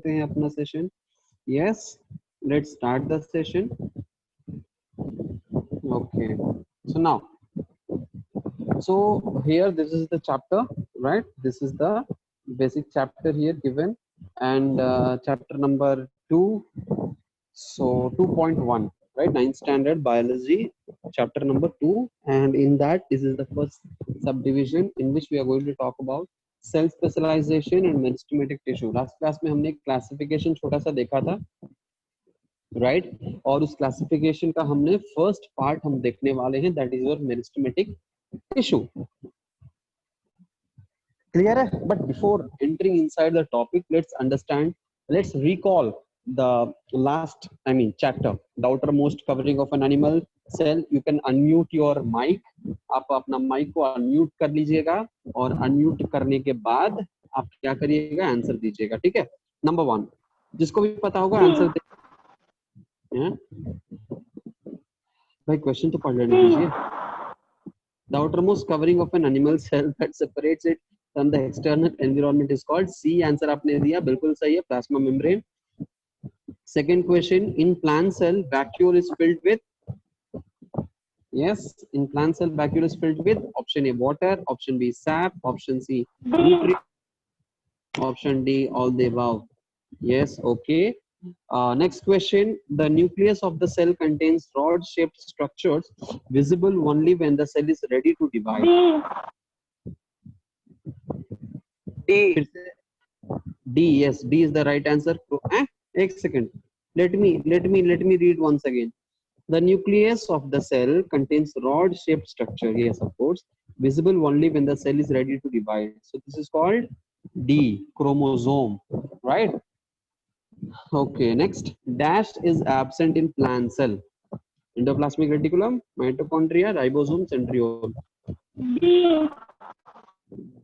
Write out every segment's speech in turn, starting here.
हैं अपना session. Yes, let's start the session. Okay, so now, so here this is the chapter, right? This is the basic chapter here given, and chapter number 2. So 2.1, right? 9th standard biology, chapter number 2, and in that this is the first subdivision in which we are going to talk about cell specialization and meristematic tissue. Last class में हमने classification छोटा सा देखा था, right और उस classification का हमने फर्स्ट पार्ट हम देखने वाले हैं, that is your meristematic tissue. Clear है? But before entering inside the topic, let's understand, let's recall the last chapter, the outermost covering of an animal cell. You can unmute your mic, आप अपना mic को unmute कर लीजिएगा और unmute करने के बाद आप क्या करिएगा, आंसर दीजिएगा. ठीक है? नंबर 1, जिसको भी पता होगा आंसर भाई क्वेश्चन तो पढ़ लेने दीजिए. The outermost covering of an animal cell that separates it from the external environment is called C. Answer आपने दिया, बिल्कुल सही है, plasma membrane. Second question, in plant cell vacuole is filled with, yes, in plant cell vacuole is filled with option A water, option B sap, option C nutrient, option D all the above. Yes, okay. Next question, the nucleus of the cell contains rod shaped structures visible only when the cell is ready to divide. D. D, yes, D is the right answer. एक second, let me read once again. The nucleus of the cell contains rod shaped structure, yes of course, visible only when the cell is ready to divide. So this is called D, chromosome, right? Okay, next, dash is absent in plant cell. Endoplasmic reticulum, mitochondria, ribosome, centriole.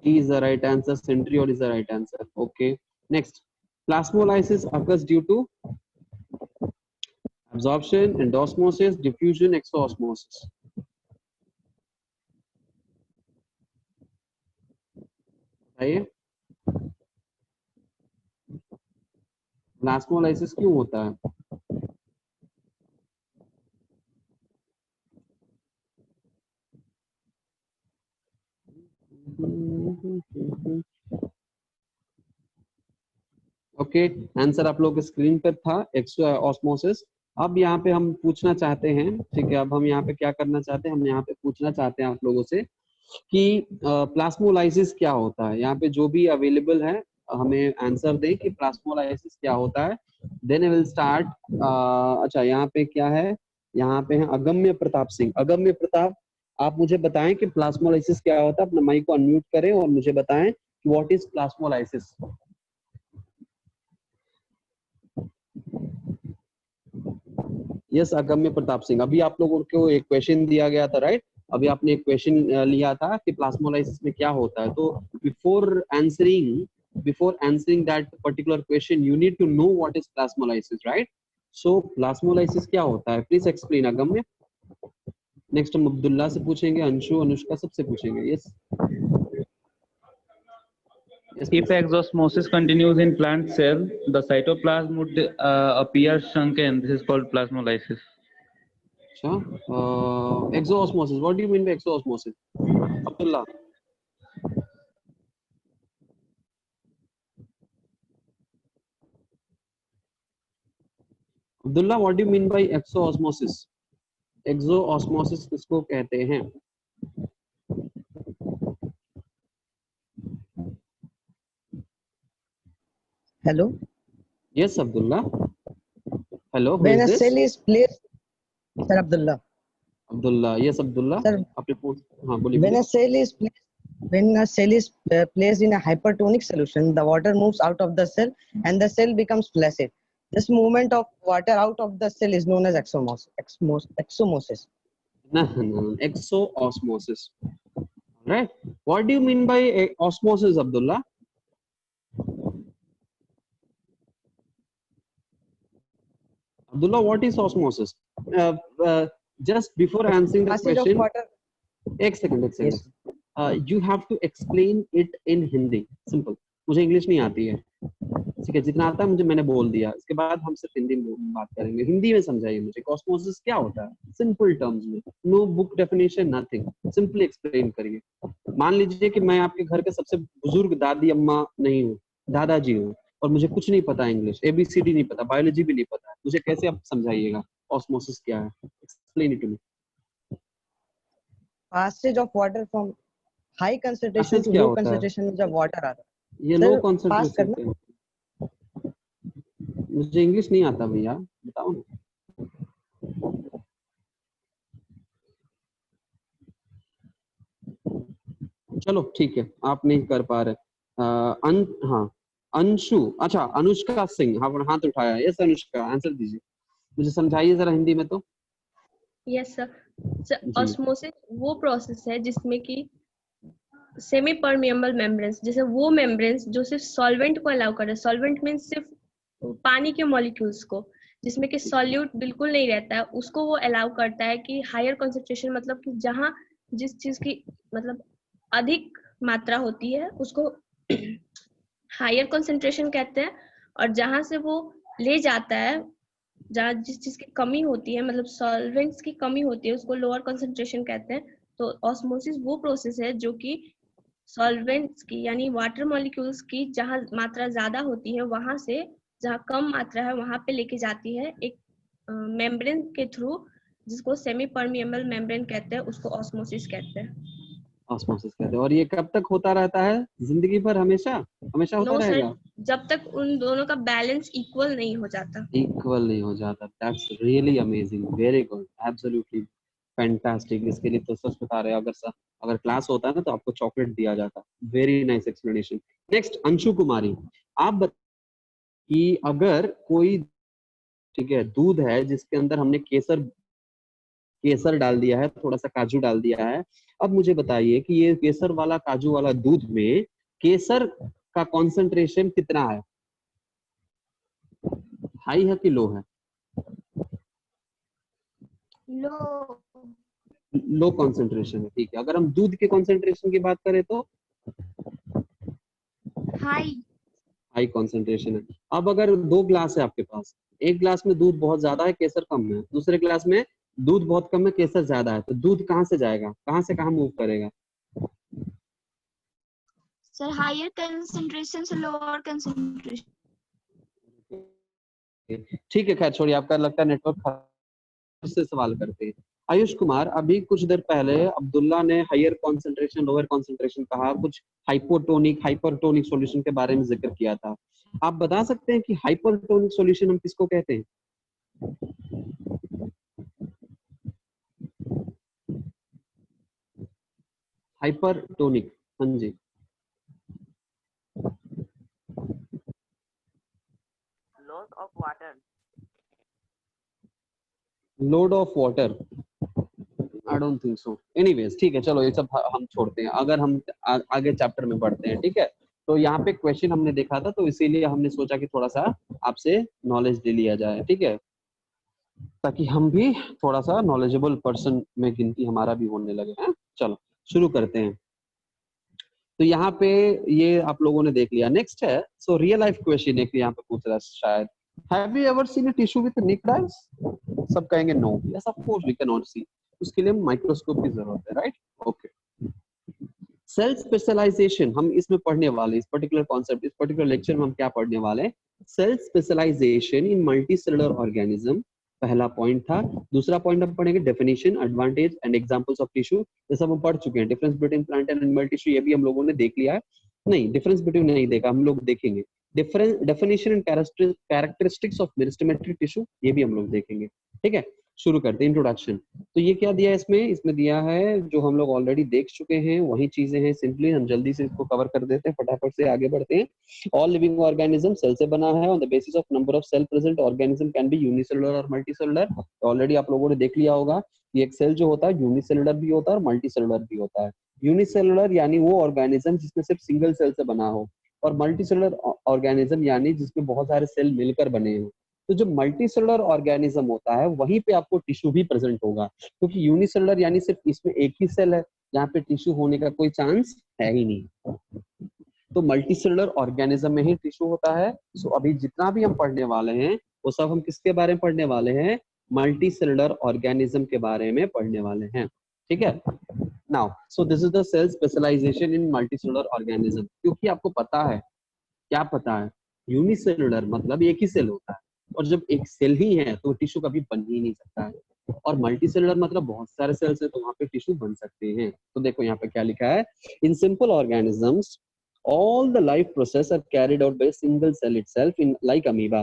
D is the right answer, centriole is the right answer. Okay, next, plasmolysis occurs due to absorption, endosmosis, diffusion, exoosmosis. बताइए, प्लास्मोलाइसिस क्यों होता है? Okay, answer आप लोगों के screen पर था, एक्सोऑस्मोसिस. अब यहाँ पे हम पूछना चाहते हैं, ठीक है, अब हम यहाँ पे क्या करना चाहते हैं, हम यहाँ पे पूछना चाहते हैं आप लोगों से कि प्लास्मोलाइसिस क्या होता है. यहाँ पे जो भी अवेलेबल है हमें आंसर दे कि प्लास्मोलाइसिस क्या होता है, देन आई विल स्टार्ट. अच्छा, यहाँ पे क्या है, यहाँ पे है अगम्य प्रताप सिंह. अगम्य प्रताप, आप मुझे बताएं कि प्लास्मोलाइसिस क्या होता है. अपना माइक को अनम्यूट करें और मुझे बताएं कि what is plasmolysis. Yes, Agamya Pratap Singh. अभी आप लोगों को एक क्वेश्चन दिया गया था, राइट? अभी आपने एक क्वेश्चन लिया था कि प्लास्मोलाइसिस में क्या होता है. तो before answering that particular question, you need to know what is plasmolysis, right? So plasmolysis क्या होता है, प्लीज एक्सप्लेन अगम्य. नेक्स्ट हम अब्दुल्ला से पूछेंगे, अंशु, अनुष्का, सबसे पूछेंगे. Yes. If exosmosis continues in plant cell, the cytoplasm would appear shrunken. This is called plasmolysis. Exoosmosis. What do you mean by exoosmosis, Abdullah? Abdullah, what do you mean by exoosmosis? Exoosmosis किसको कहते हैं? Hello. Yes, Abdullah. Hello. When a cell is placed, Sir Abdullah. Abdullah. Yes, Abdullah. Sir, हाँ, बोलिए. when a cell is placed in a hypertonic solution, the water moves out of the cell and the cell becomes flaccid. This movement of water out of the cell is known as exomosis. No, exoosmosis. Right? What do you mean by osmosis, Abdullah? Abdullah, what is osmosis? Just before answering the question, एक second. Yes. You have to explain it in Hindi. Simple. मुझे English नहीं आती है. ठीक है, जितना आता है मुझे मैंने बोल दिया, इसके बाद हम सिर्फ हिंदी में बात करेंगे। हिंदी में समझाइए मुझे कॉस्मोसिस क्या होता है सिंपल टर्म्स में, no book definition nothing, simply explain करिए। मान लीजिए कि मैं आपके घर के सबसे बुजुर्ग दादी अम्मा नहीं हूँ, दादाजी हूँ, और मुझे कुछ नहीं पता, इंग्लिश ABCD नहीं पता, बायोलॉजी भी नहीं पता, मुझे कैसे आप समझाइएगा ऑस्मोसिस क्या है? Explain it to me. passage of water from high concentration passage to क्या low होता है? concentration में जब water आता है ये लो सर पास कॉन्सेंट्रेशन करना। पे, मुझे इंग्लिश नहीं आता भैया, बताओ ना। चलो ठीक है, आप नहीं कर पा रहे। हाँ, अंशु, अच्छा अनुष्का सिंह, हाँ हाथ उठाया। यस अनुष्का, आंसर दीजिए, मुझे समझाइए जरा हिंदी में तो। Yes sir. सर जी। ऑस्मोसिस वो प्रोसेस है जिसमें कि सेमी परमिएबल मेम्ब्रेन्स, जैसे वो मेम्ब्रेन्स जो सिर्फ सॉल्वेंट को अलाउ कर रहे हैं, सॉल्वेंट मीन सिर्फ पानी के मॉलिक्यूल्स को, जिसमें कि सॉल्यूट बिल्कुल नहीं रहता है, उसको वो अलाउ करता है कि हायर कंसंट्रेशन, मतलब कि जहाँ जिस चीज की मतलब अधिक मात्रा होती है उसको हायर कंसंट्रेशन कहते हैं, और जहाँ से वो ले जाता है, जहाँ जिस चीज की कमी होती है, मतलब सॉल्वेंट्स की कमी होती है, उसको लोअर कंसंट्रेशन कहते हैं। तो ऑस्मोसिस वो प्रोसेस है जो कि सॉल्वेंट्स की यानी वाटर मॉलिक्यूल्स की जहाँ मात्रा ज्यादा होती है वहां से जहाँ कम मात्रा है वहां पे लेके जाती है एक मेम्ब्रेन के थ्रू, जिसको सेमी परमिएबल मेम्ब्रेन कहते हैं, उसको ऑस्मोसिस कहते हैं। ऑस्मोसिस कहते हैं। और ये कब तक होता रहता है? जिंदगी भर, हमेशा हमेशा होता नो सर, रहेगा? जब तक उन दोनों का बैलेंस इक्वल नहीं हो जाता। इक्वल नहीं हो जाता। That's really amazing, very good, absolutely fantastic. इसके लिए तो सच बता रहे हैं, अगर क्लास होता है ना तो आपको चॉकलेट दिया जाता। Very nice explanation. Next Anshu Kumari, आप बताइए कि अगर कोई, ठीक है, दूध है जिसके अंदर हमने केसर केसर डाल दिया है, थोड़ा सा काजू डाल दिया है। अब मुझे बताइए कि ये केसर वाला काजू वाला दूध में केसर का कॉन्सेंट्रेशन कितना है? हाई है कि लो है? लो। लो कॉन्सेंट्रेशन है, ठीक है। अगर हम दूध के कॉन्सेंट्रेशन की बात करें तो हाई। हाई कॉन्सेंट्रेशन है। अब अगर 2 ग्लास है आपके पास, एक ग्लास में दूध बहुत ज्यादा है, केसर कम है, दूसरे ग्लास में दूध बहुत कम है, केसर ज्यादा है, तो दूध कहाँ से जाएगा, कहाँ से कहाँ मूव करेगा? सर हायर कंसंट्रेशन से लोअर कंसंट्रेशन। ठीक है, खैर छोड़िए, आपका लगता है नेटवर्क खराब, से सवाल करते हैं। आयुष कुमार, अभी कुछ देर पहले अब्दुल्ला ने हायर कंसंट्रेशन लोअर कंसंट्रेशन कहा, कुछ हाइपोटोनिक हाइपरटोनिक सॉल्यूशन के बारे में जिक्र किया था। आप बता सकते हैं कि हाइपरटोनिक सॉल्यूशन हम किसको कहते हैं? हाइपरटोनिक, हाँ जी। loss of water. Load of water, I don't think so. Anyways ठीक है, चलो ये सब हम छोड़ते हैं। अगर हम आगे चैप्टर में बढ़ते हैं, ठीक है। तो यहाँ पे क्वेश्चन हमने देखा था, तो इसीलिए हमने सोचा कि थोड़ा सा आपसे नॉलेज ले लिया जाए, ठीक है, ताकि हम भी थोड़ा सा नॉलेजेबल पर्सन में गिनती हमारा भी होने लगे हैं। चलो शुरू करते हैं। तो यहाँ पे ये आप लोगों ने देख लिया। नेक्स्ट है, सो रियल लाइफ क्वेश्चन एक यहाँ पे पूछ रहा है शायद, have you ever seen a tissue with naked eyes? सब कहेंगे no, yes of course we can not see, उसके लिए माइक्रोस्कोप की जरूरत है, राइट? ओके। सेल स्पेशलाइजेशन हम इसमें पढ़ने वाले, इस पर्टिकुलर कॉन्सेप्ट, इस पर्टिकुलर लेक्चर में हम क्या पढ़ने वाले हैं? Cell specialisation in multicellular organism, पहला पॉइंट था। दूसरा पॉइंट हम पढ़ेंगे definition, advantage and examples of tissue. ये सब हम पढ़ चुके हैं। Difference between plant and animal tissue, ये भी हम लोगों ने देख लिया है। नहीं, डिफरेंस बिटवीन नहीं देखा, हम लोग देखेंगे। Difference, definition and characteristics of meristematic tissue, ये भी हम लोग देखेंगे, ठीक है। शुरू करते हैं, इंट्रोडक्शन। तो ये क्या दिया है इसमें दिया है जो हम लोग ऑलरेडी देख चुके हैं, वही चीजें हैं। सिंपली हम जल्दी से इसको कवर कर देते हैं, फटाफट से आगे बढ़ते हैं। ऑल लिविंग ऑर्गेनिज्म सेल से बना है। On the basis of number of cell present, organism can be unicellular और मल्टीसेलुलर। ऑलरेडी आप लोगों ने देख लिया होगा कि एक सेल जो होता है यूनिसेलुलर भी होता है और मल्टीसेलुलर भी होता है। यूनिसेलुलर यानी वो ऑर्गेनिज्म जिसमें सिर्फ सिंगल सेल से बना हो, और मल्टीसेलुलर ऑर्गेनिज्म यानी जिसमें बहुत सारे सेल मिलकर बने हो। तो जो मल्टीसेलुलर ऑर्गेनिज्म होता है वहीं पे आपको टिश्यू भी प्रेजेंट होगा, क्योंकि यूनिसेलुलर यानी सिर्फ इसमें एक ही सेल है, यहाँ पे टिश्यू होने का कोई चांस है ही नहीं। तो मल्टीसेलुलर ऑर्गेनिज्म में ही टिश्यू होता है। सो अभी जितना भी हम पढ़ने वाले हैं वो सब हम किसके बारे में पढ़ने वाले हैं? मल्टीसेलुलर ऑर्गेनिज्म के बारे में पढ़ने वाले हैं, ठीक है। Now so this is the cell specialisation in multicellular organism. क्योंकि आपको पता है, क्या पता है, यूनिसेलुलर मतलब एक ही सेल होता है, और जब एक सेल ही है तो टिश्यू कभी बन ही नहीं सकता है। और मल्टीसेलुलर मतलब बहुत सारे सेल्स है, तो वहां पे टिश्यू बन सकते हैं। तो देखो यहाँ पे क्या लिखा है, in simple organisms all the life process are carried out by a single cell itself in like amoeba,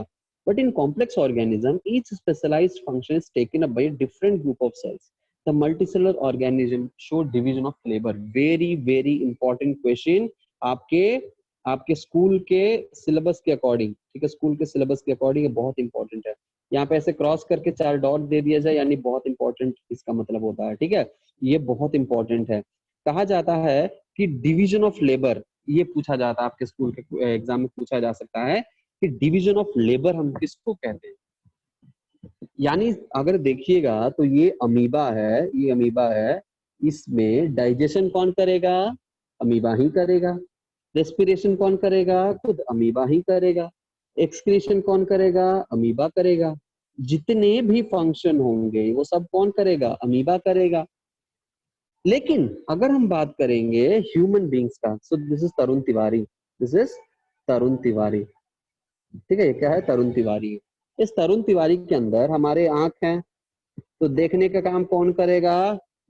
but in complex organism each specialized function is taken up by a different group of cells. The multicellular organism show division of labor. Very very important question आपके school के syllabus के according, ठीक है, school के syllabus के according बहुत important है। यहाँ पे ऐसे क्रॉस करके 4 डॉट दे दिया जाए यानी बहुत इंपॉर्टेंट इसका मतलब होता है, ठीक है, ये बहुत इंपॉर्टेंट है। कहा जाता है कि डिवीजन ऑफ लेबर, ये पूछा जाता है आपके स्कूल के एग्जाम में, पूछा जा सकता है कि डिवीजन ऑफ लेबर हम किसको कहते हैं। यानी अगर देखिएगा तो ये अमीबा है, ये अमीबा है, इसमें डाइजेशन कौन करेगा? अमीबा ही करेगा। रेस्पिरेशन कौन करेगा? खुद अमीबा ही करेगा। एक्सक्रीशन कौन करेगा? अमीबा करेगा। जितने भी फंक्शन होंगे वो सब कौन करेगा? अमीबा करेगा। लेकिन अगर हम बात करेंगे ह्यूमन बींग्स का, so this is Tarun Tiwari, this is Tarun Tiwari, ठीक है, ये क्या है? तरुण तिवारी। इस तरुण तिवारी के अंदर हमारे आंख है, तो देखने का काम कौन करेगा?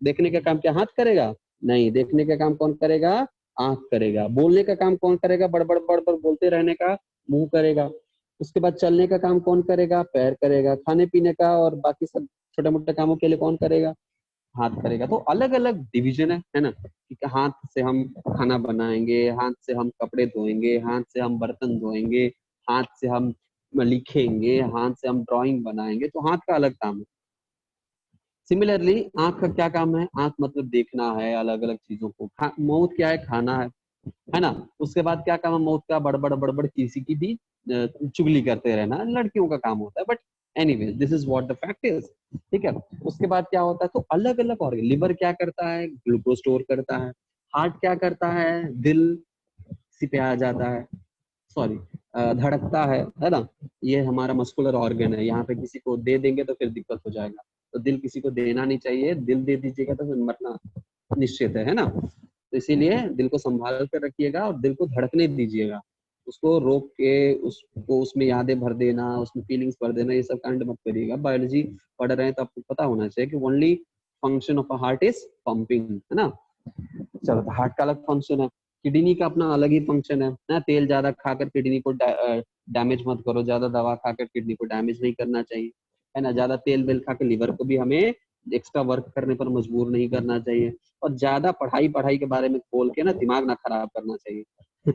देखने का काम क्या हाथ करेगा? नहीं, देखने का काम कौन करेगा? आंख करेगा। बोलने का काम कौन करेगा? बड़बड़ बड़बड़ बोलते रहने का मुंह करेगा। उसके बाद चलने का काम कौन करेगा? पैर करेगा। खाने पीने का और बाकी सब छोटे मोटे कामों के लिए कौन करेगा? हाथ करेगा। तो अलग अलग डिवीजन है ना, कि हाथ से हम खाना बनाएंगे, हाथ से हम कपड़े धोएंगे, हाथ से हम बर्तन धोएंगे, हाथ से हम लिखेंगे, हाथ से हम ड्राइंग बनाएंगे, तो हाथ का अलग काम है। सिमिलरली आंख का क्या काम है? आंख मतलब देखना है अलग अलग चीजों को। मौत क्या है? खाना है ना। उसके बाद क्या काम है मौत का? बड़बड़ बड़बड़ किसी की भी चुगली करते रहना लड़कियों का काम होता है, but anyway this is what the fact is, ठीक है। उसके बाद क्या होता है? तो अलग अलग ऑर्गन, लिवर क्या करता है? ग्लूकोज स्टोर करता है। हार्ट क्या करता है? दिल किसी पे आ जाता है, सॉरी धड़कता है ना। ये हमारा मस्कुलर ऑर्गन है, यहाँ पे किसी को दे देंगे तो फिर दिक्कत हो जाएगा, तो दिल किसी को देना नहीं चाहिए। दिल दे दीजिएगा तो फिर मरना निश्चित है ना। तो इसीलिए दिल को संभाल कर रखिएगा और दिल को धड़कने दीजिएगा। उसको रोक के उसको उसमें यादें भर देना, उसमें फीलिंग्स भर देना, ये सब कांड मत करिएगा। बायोलॉजी पढ़ रहे हैं तो आपको पता होना चाहिए कि only function of a heart is pumping, है ना। चलो, तो हार्ट का अलग फंक्शन है, किडनी का अपना अलग ही फंक्शन है ना। तेल ज्यादा खाकर किडनी को डैमेज मत करो, ज्यादा दवा खाकर किडनी को डैमेज नहीं करना चाहिए, है ना। ज्यादा तेल बेल खाकर लिवर को भी हमें एक्स्ट्रा वर्क करने पर मजबूर नहीं करना चाहिए, और ज्यादा पढ़ाई के बारे में खोल के ना दिमाग ना खराब करना चाहिए।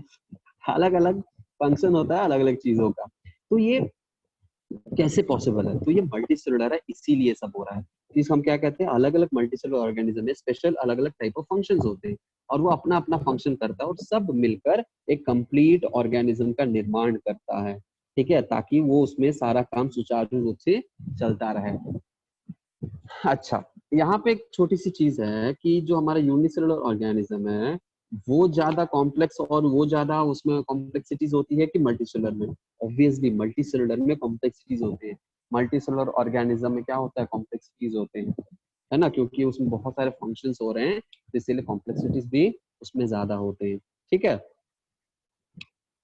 अलग अलग फंक्शन होता है अलग अलग चीजों का। तो ये कैसे पॉसिबल है? तो ये मल्टी सेलुलर है, इसीलिए सब हो रहा है। इसको हम क्या कहते हैं? अलग अलग मल्टी सेलुलर ऑर्गेनिज्म में स्पेशल अलग अलग टाइप ऑफ फंक्शंस होते हैं, और वो अपना अपना फंक्शन करता है, और सब मिलकर एक कंप्लीट ऑर्गेनिज्म का निर्माण करता है, ठीक है, ताकि वो उसमें सारा काम सुचारू रूप से चलता रहे। अच्छा, यहाँ पे एक छोटी सी चीज है कि जो हमारा यूनिसेलुलर ऑर्गेनिज्म है वो ज्यादा कॉम्प्लेक्स और वो ज्यादा उसमें कॉम्प्लेक्सिटीज होती है कि मल्टीसेलुलर में? ऑब्वियसली मल्टीसेलुलर में कॉम्प्लेक्सिटीज होती है। मल्टीसेलुलर ऑर्गेनिज्म में क्या होता है? कॉम्प्लेक्सिटीज होते हैं, है ना, क्योंकि उसमें बहुत सारे फंक्शंस हो रहे हैं, इसीलिए कॉम्प्लेक्सिटीज भी उसमें ज्यादा होते हैं, ठीक है।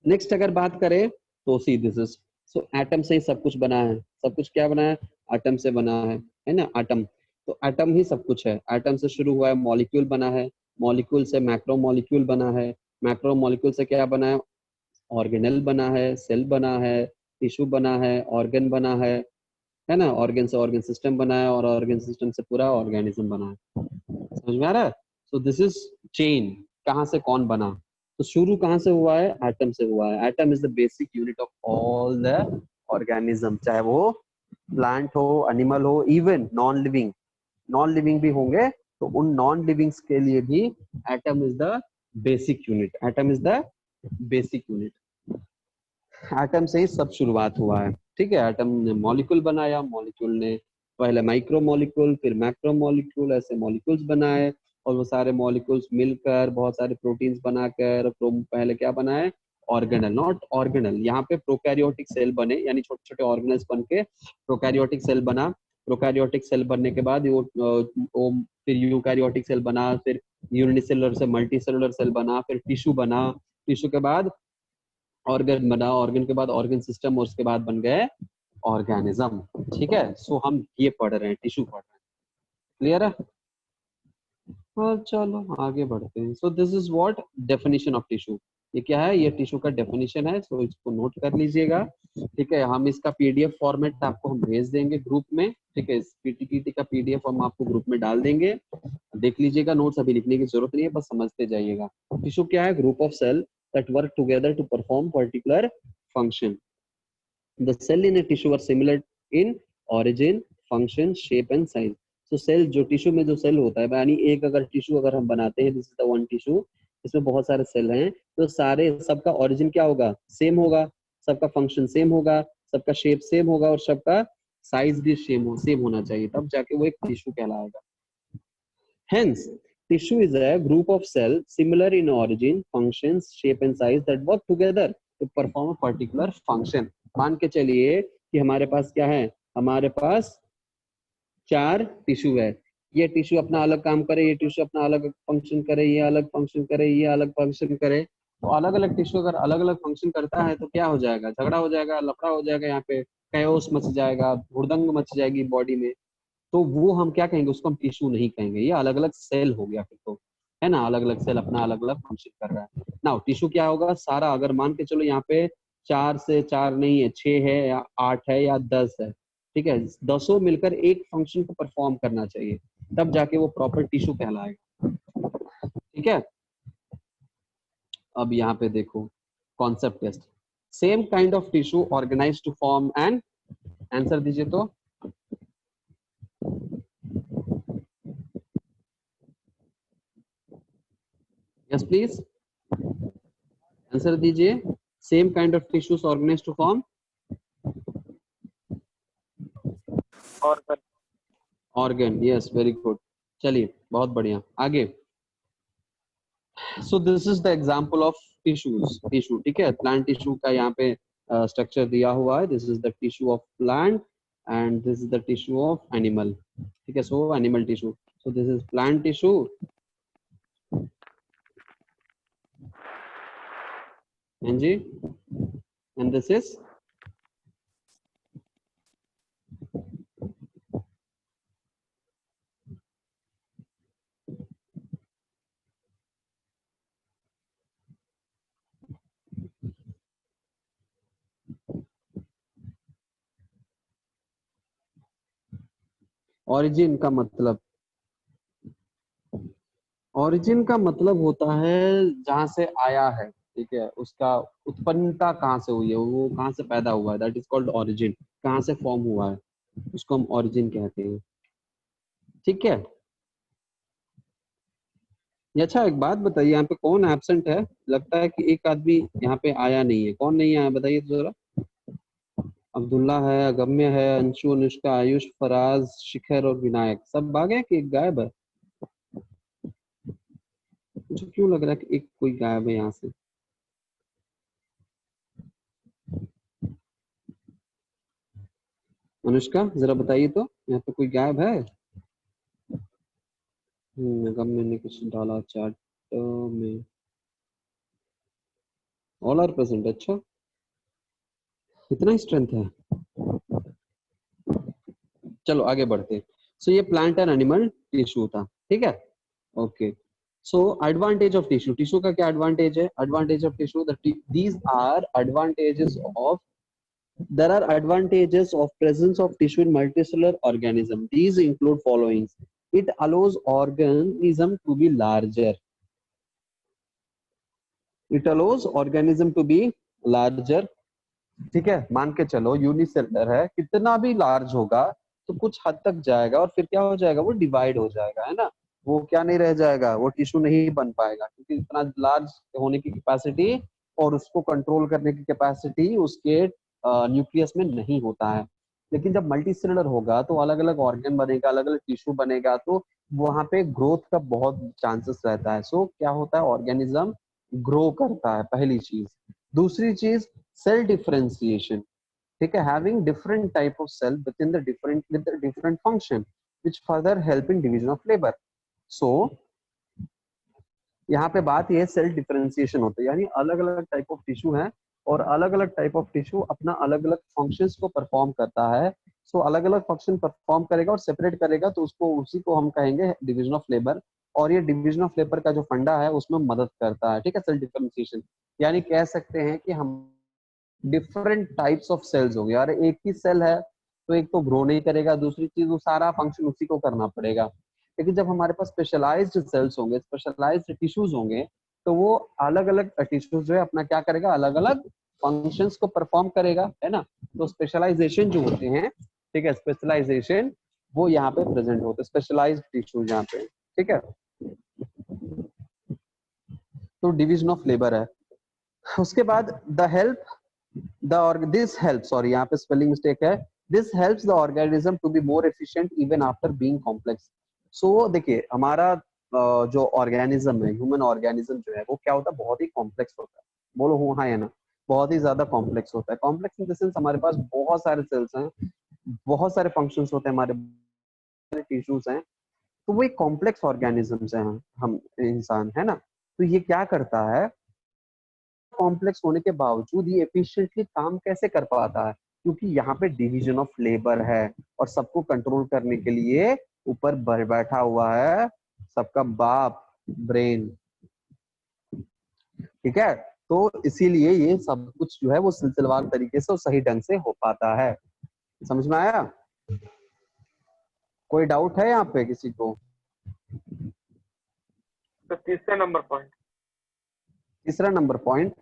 नेक्स्ट अगर बात करें तो see this is, so atom से ही सब कुछ बना है। सब कुछ क्या बना है? एटम से बना है ना, एटम। तो एटम ही सब कुछ है। एटम से शुरू हुआ है, मॉलिक्यूल बना है, मॉलिक्यूल से मैक्रो मॉलिक्यूल बना है, मैक्रो मॉलिक्यूल से क्या बना है? ऑर्गेनेल बना है, सेल बना है, टिश्यू बना है, ऑर्गन बना है ना। ऑर्गन से ऑर्गन सिस्टम बना है, और ऑर्गन सिस्टम से पूरा ऑर्गेनिज्म बना है। समझ में आ रहा है? सो दिस इज चेन, कहाँ से कौन बना। तो शुरू कहाँ से हुआ है? एटम से हुआ है। Atom is the basic unit of all the organism, चाहे वो प्लांट हो, एनिमल हो, इवन नॉन लिविंग भी होंगे, तो उन नॉन लिविंग्स के लिए भी atom is the basic unit. Atom is the basic unit. Atom से ही सब शुरुआत हुआ है, ठीक है। एटम ने मॉलिक्यूल बनाया, मॉलिक्यूल ने पहले माइक्रो मॉलिक्यूल, फिर मैक्रो मॉलिक्यूल, ऐसे मॉलिक्यूल्स बनाए, और वो सारे मॉलिक्यूल्स मिलकर बहुत सारे प्रोटीन्स बनाकर पहले क्या बनाए, ऑर्गेनल, नॉट ऑर्गेनल, यहाँ पे प्रोकैरियोटिक सेल बने, यानी छोटे छोटे ऑर्गेनल्स बन के प्रोकैरियोटिक सेल बना। प्रोकैरियोटिक सेल बनने के बाद वो फिर यूकैरियोटिक सेल बना, फिर यूनिसेलुलर से मल्टीसेलुलर सेल बना, फिर टिश्यू बना, टिश्यू के बाद ऑर्गन बना, ऑर्गन के बाद ऑर्गन सिस्टम, और उसके बाद बन गए ऑर्गेनिज्म। ठीक है, सो हम ये पढ़ रहे हैं, टिश्यू पढ़ रहे हैं। क्लियर है? हाँ चलो आगे बढ़ते हैं। सो this is what definition of tissue. ये क्या है? ये टिश्यू का डेफिनेशन है, सो इसको नोट कर लीजिएगा। ठीक है, हम इसका पीडीएफ फॉर्मेट आपको हम भेज देंगे ग्रुप में। ठीक है, इस पीटीटी का पीडीएफ हम आपको ग्रुप में डाल देंगे, देख लीजिएगा। नोट्स अभी लिखने की जरूरत नहीं है, बस समझते जाइएगा। टिश्यू क्या है? Group of cell that work together to perform particular function. The cell in a tissue are similar in origin, function, shape and size. So cell जो टिश्यू में जो सेल होता है, यानी एक अगर टिश्यू अगर हम बनाते हैं, this is the one tissue, इसमें बहुत सारे सेल हैं, तो सारे सबका ओरिजिन क्या होगा? सेम होगा, सबका फंक्शन सेम होगा, सबका शेप सेम होगा, और सबका साइज भी सेम होना चाहिए, तब जाके वो एक टिश्यू कहलाएगा। Hence, tissue is a group of cells similar in origin, functions, shape and size that work together to perform a particular function. मान के चलिए कि हमारे पास क्या है? हमारे पास 4 टिश्यू है। ये टिश्यू अपना अलग काम करे, ये टिश्यू अपना अलग फंक्शन करे, ये अलग फंक्शन करे, ये अलग फंक्शन करे। तो अलग अलग टिश्यू अगर अलग अलग फंक्शन करता है तो क्या हो जाएगा? झगड़ा हो जाएगा, लफड़ा हो जाएगा, यहाँ पे कैओस मच जाएगा, हुड़दंग मच जाएगी बॉडी में। तो वो हम क्या कहेंगे? उसको हम टिश्यू नहीं कहेंगे, ये अलग अलग सेल हो गया फिर तो, है ना? अलग अलग सेल अपना अलग अलग फंक्शन कर रहा है। नाउ टिश्यू क्या होगा? सारा, अगर मान के चलो यहाँ पे 4 से 4 नहीं है, 6 है या 8 है या 10 है, ठीक है, 10 मिलकर एक फंक्शन को परफॉर्म करना चाहिए, तब जाके वो प्रॉपर टिश्यू कहलाएगा। ठीक है, अब यहाँ पे देखो concept test. Same kind of tissue organise to form an, answer दीजिए तो। यस प्लीज आंसर दीजिए। Same kind of tissues organise to form organ. Yes, very good. चलिए बहुत बढ़िया, आगे। So this is the example of tissues. Tissue, ठीक है, plant tissue का यहाँ पे स्ट्रक्चर दिया हुआ है। This is the tissue of plant and this is the tissue of animal. ठीक है, so animal tissue. So this is plant tissue जी, and this is origin का मतलब, origin का मतलब होता है जहां से आया है, ठीक है, उसका उत्पन्नता कहाँ से हुई है, वो कहाँ से पैदा हुआ है, दैट इज कॉल्ड origin। कहाँ से फॉर्म हुआ है उसको हम origin कहते हैं। ठीक है, ये अच्छा, एक बात बताइए, यहाँ पे कौन एब्सेंट है? लगता है कि एक आदमी यहाँ पे आया नहीं है। कौन नहीं आया बताइए तो जरा। अब्दुल्ला है, अगम्य है, अंशु, अनुष्का, आयुष, फराज, शिखर और विनायक सब भाग गए कि एक गायब है? मुझे क्यों लग रहा है कि एक कोई गायब है यहाँ से। अनुष्का जरा बताइए तो, यहाँ पे कोई गायब है? अगम्य ने कुछ डाला चैट में। All are present. अच्छा, इतना ही स्ट्रेंथ है। चलो आगे बढ़ते। सो ये प्लांट एंड एनिमल टिश्यू था, ठीक है, okay. So advantage of tissue, tissue का क्या एडवांटेज है? Advantage of tissue, these are advantages of, there are advantages of presence of tissue in multicellular organism. These include following: it allows organism to be larger, it allows organism to be larger। ठीक है, मान के चलो unicellular है, कितना भी large होगा तो कुछ हद तक जाएगा और फिर क्या हो जाएगा? वो डिवाइड हो जाएगा, है ना? वो क्या नहीं रह जाएगा? वो टिश्यू नहीं बन पाएगा, क्योंकि इतना लार्ज होने की कैपेसिटी और उसको कंट्रोल करने की कैपेसिटी उसके न्यूक्लियस में नहीं होता है। लेकिन जब मल्टी सेलुलर होगा तो अलग अलग ऑर्गन बनेगा, अलग अलग टिश्यू बनेगा, तो वहां पे ग्रोथ का बहुत चांसेस रहता है। सो क्या होता है, ऑर्गेनिज्म ग्रो करता है, पहली चीज। दूसरी चीज सेल डिफरेंशिएशन, ठीक है, having different type of cell within the different function which further help in division of labour. So यहाँ पे बात ये सेल डिफरेंशिएशन होता है, यानी अलग अलग टाइप ऑफ टिश्यू है और अलग अलग टाइप ऑफ टिश्यू अपना अलग अलग फंक्शंस को परफॉर्म करता है। सो अलग अलग फंक्शन परफॉर्म करेगा और सेपरेट करेगा, तो उसको उसी को हम कहेंगे डिवीजन ऑफ लेबर। और ये डिवीजन ऑफ लेबर का जो फंडा है उसमें मदद करता है, ठीक है, सेल डिफरेंशिएशन। यानी कह सकते हैं कि हम डिफरेंट टाइप्स ऑफ सेल्स हो गए, यार एक ही सेल है तो एक तो ग्रो नहीं करेगा, दूसरी चीज वो सारा फंक्शन उसी को करना पड़ेगा। लेकिन जब हमारे पास स्पेशलाइज्ड सेल्स होंगे, स्पेशलाइज्ड टिश्यूज होंगे, तो वो अलग अलग टिश्यूज जो है अपना क्या करेगा, अलग अलग फंक्शंस को परफॉर्म करेगा, है ना। तो स्पेशलाइजेशन जो होते हैं, ठीक है, स्पेशलाइजेशन वो यहाँ पे प्रेजेंट होते हैं, स्पेशलाइज्ड टिश्यूज यहाँ पे, ठीक है। तो डिवीजन ऑफ लेबर है। उसके बाद the help this help, sorry यहाँ पे स्पेलिंग मिस्टेक है, this helps the organism to be more efficient even after being complex. So देखिए हमारा जो ऑर्गेनिज्म है, ह्यूमन ऑर्गेनिज्म जो है वो क्या होता है, बहुत ही कॉम्प्लेक्स होता है। बोलो हो हाँ या ना, बहुत ही ज्यादा कॉम्प्लेक्स होता है। कॉम्प्लेक्स इन द सेंस हमारे पास बहुत सारे सेल्स हैं, बहुत सारे फंक्शंस होते हैं, हमारे टिश्यूज हैं, तो वो एक कॉम्प्लेक्स ऑर्गेनिजम्स हैं हम इंसान, है ना। तो ये क्या करता है, कॉम्प्लेक्स होने के बावजूद ये एफिशिएंटली काम कैसे कर पाता है, क्योंकि यहाँ पे डिवीजन ऑफ लेबर है और सबको कंट्रोल करने के लिए ऊपर बैठा हुआ है सबका बाप, ब्रेन, ठीक है। तो इसीलिए ये सब कुछ जो है वो सिलसिलेवार तरीके से और सही ढंग से हो पाता है। समझ में आया? कोई डाउट है यहाँ पे किसी को? तो तीसरा नंबर पॉइंट, तीसरा नंबर पॉइंट,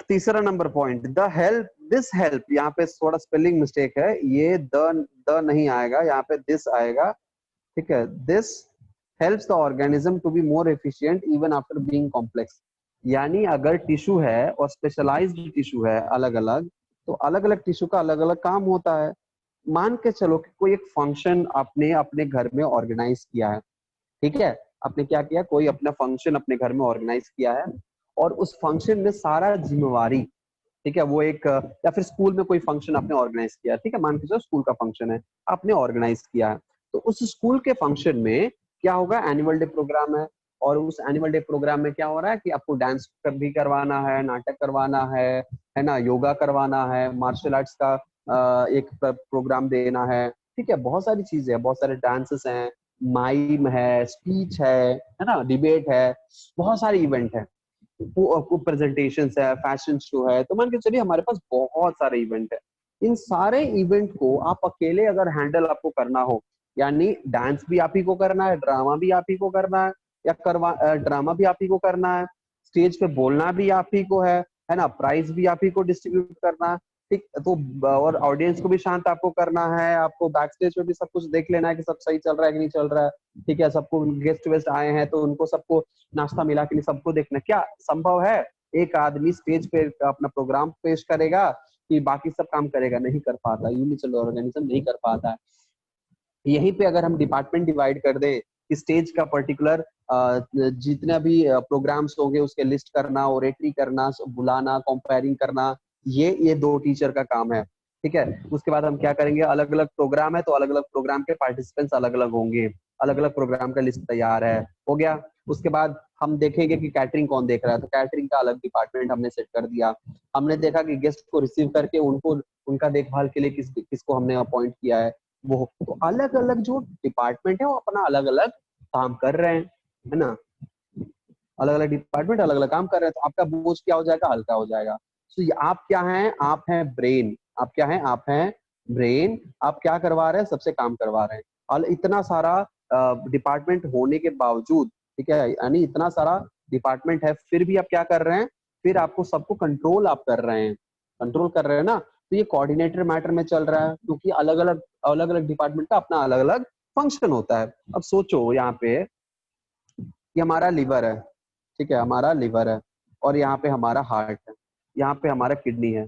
तीसरा number point, the help, this help, यहाँ पे थोड़ा स्पेलिंग मिस्टेक है, ये द नहीं आएगा, यहाँ पे दिस आएगा, ठीक है। This helps the organism to be more efficient even after being complex. यानी अगर टिश्यू है और स्पेशलाइज्ड टिश्यू है अलग अलग, तो अलग अलग टिश्यू का अलग अलग काम होता है। मान के चलो कि कोई एक फंक्शन आपने अपने घर में ऑर्गेनाइज किया है, ठीक है, आपने क्या किया, कोई अपना फंक्शन अपने घर में ऑर्गेनाइज किया है और उस फंक्शन में सारा जिम्मेवारी, ठीक है, वो एक, या फिर स्कूल में कोई फंक्शन आपने ऑर्गेनाइज किया, ठीक है, मान के चलो स्कूल का फंक्शन है, आपने ऑर्गेनाइज किया है, तो उस स्कूल के फंक्शन में क्या होगा, एनुअल डे प्रोग्राम है, और उस एनुअल डे प्रोग्राम में क्या हो रहा है कि आपको डांस भी करवाना है, नाटक करवाना है ना, योगा करवाना है, मार्शल आर्ट्स का एक प्रोग्राम देना है, ठीक है, बहुत सारी चीजें हैं, बहुत सारे डांसेस हैं, माइम है, स्पीच है ना, डिबेट है, बहुत सारे इवेंट है, को प्रेजेंटेशन है, फैशन शो है, तो मान के चलिए हमारे पास बहुत सारे इवेंट है। इन सारे इवेंट को आप अकेले अगर हैंडल आपको करना हो, यानी डांस भी आप ही को करना है, ड्रामा भी आप ही को करना है, या ड्रामा भी आप ही को करना है, स्टेज पे बोलना भी आप ही को है ना, प्राइज भी आप ही को डिस्ट्रीब्यूट करना है, ठीक, तो और ऑडियंस को भी शांत आपको करना है, आपको बैक स्टेज पे भी सब कुछ देख लेना है कि सब सही चल रहा है कि नहीं चल रहा है, ठीक है, सबको गेस्ट वेस्ट आए हैं तो उनको सबको नाश्ता मिला के लिए सबको देखना। क्या संभव है एक आदमी स्टेज पे अपना प्रोग्राम पेश करेगा कि बाकी सब काम करेगा? नहीं कर पाता, यूनिवर्सल ऑर्गेनिज्म नहीं कर पाता है। यहीं पे अगर हम डिपार्टमेंट डिवाइड कर दें कि स्टेज का पर्टिकुलर जितना भी प्रोग्राम्स होंगे उसके लिस्ट करना, ओरेटरी करना, बुलाना, कंपेयरिंग करना, ये दो टीचर का काम है, ठीक है। उसके बाद हम क्या करेंगे, अलग अलग प्रोग्राम है तो अलग अलग प्रोग्राम के पार्टिसिपेंट्स अलग अलग होंगे, अलग अलग प्रोग्राम का लिस्ट तैयार है, हो गया। उसके बाद हम देखेंगे कि कैटरिंग कौन देख रहा है, तो कैटरिंग का अलग डिपार्टमेंट हमने सेट कर दिया। हमने देखा कि गेस्ट को रिसीव करके उनको उनका देखभाल के लिए किसको हमने अपॉइंट किया है, वो, तो अलग अलग जो डिपार्टमेंट है वो अपना अलग अलग काम कर रहे हैं, है ना, अलग अलग डिपार्टमेंट अलग अलग काम कर रहे हैं, तो आपका बोझ क्या हो जाएगा, हल्का हो जाएगा। तो ये आप क्या हैं, आप हैं ब्रेन, आप क्या हैं, आप हैं ब्रेन, आप क्या करवा रहे हैं, सबसे काम करवा रहे हैं। और इतना सारा डिपार्टमेंट होने के बावजूद, ठीक है, यानी इतना सारा डिपार्टमेंट है फिर भी आप क्या कर रहे हैं, फिर आपको सबको कंट्रोल आप कर रहे हैं, कंट्रोल कर रहे हैं ना। तो ये कोऑर्डिनेटर मैटर में चल रहा है, क्योंकि अलग अलग डिपार्टमेंट का अपना अलग अलग फंक्शन होता है। अब सोचो यहाँ पे कि हमारा लिवर है, ठीक है, हमारा लिवर है, और यहाँ पे हमारा हार्ट है, यहाँ पे हमारा किडनी है,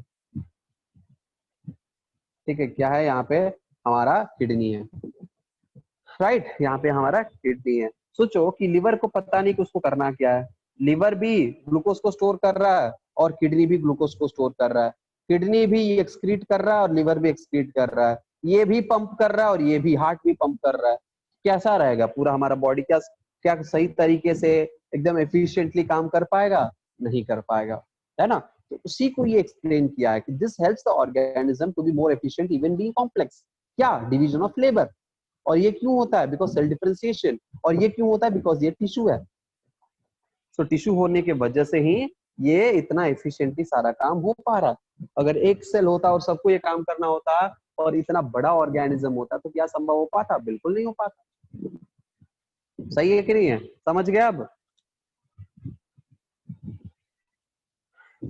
ठीक है, क्या है यहाँ पे हमारा किडनी है, राइट, यहाँ पे हमारा किडनी है। सोचो कि लिवर को पता नहीं कि उसको करना क्या है, लिवर भी ग्लूकोज को स्टोर कर रहा है और किडनी भी ग्लूकोज को स्टोर कर रहा है, किडनी भी एक्सक्रीट कर रहा है और लिवर भी एक्सक्रीट कर रहा है, ये भी पंप कर रहा है और ये भी हार्ट भी पंप कर रहा है। कैसा रहेगा पूरा हमारा बॉडी, क्या क्या सही तरीके से एकदम एफिशिएंटली काम कर पाएगा? नहीं कर पाएगा, है ना। तो उसी को ये एक्सप्लेन किया है कि this helps the organism to be more efficient even being complex. क्या? Division of labour. और ये क्यों होता है? Because cell differentiation. और ये क्यों होता है? बिकॉज ये टिश्यू है। सो टिश्यू होने के वजह से ही ये इतना एफिशिएंटली सारा काम हो पा रहा है। अगर एक सेल होता और सबको ये काम करना होता और इतना बड़ा ऑर्गेनिज्म होता तो क्या संभव हो पाता? बिल्कुल नहीं हो पाता। सही है कि नहीं है? समझ गया अब?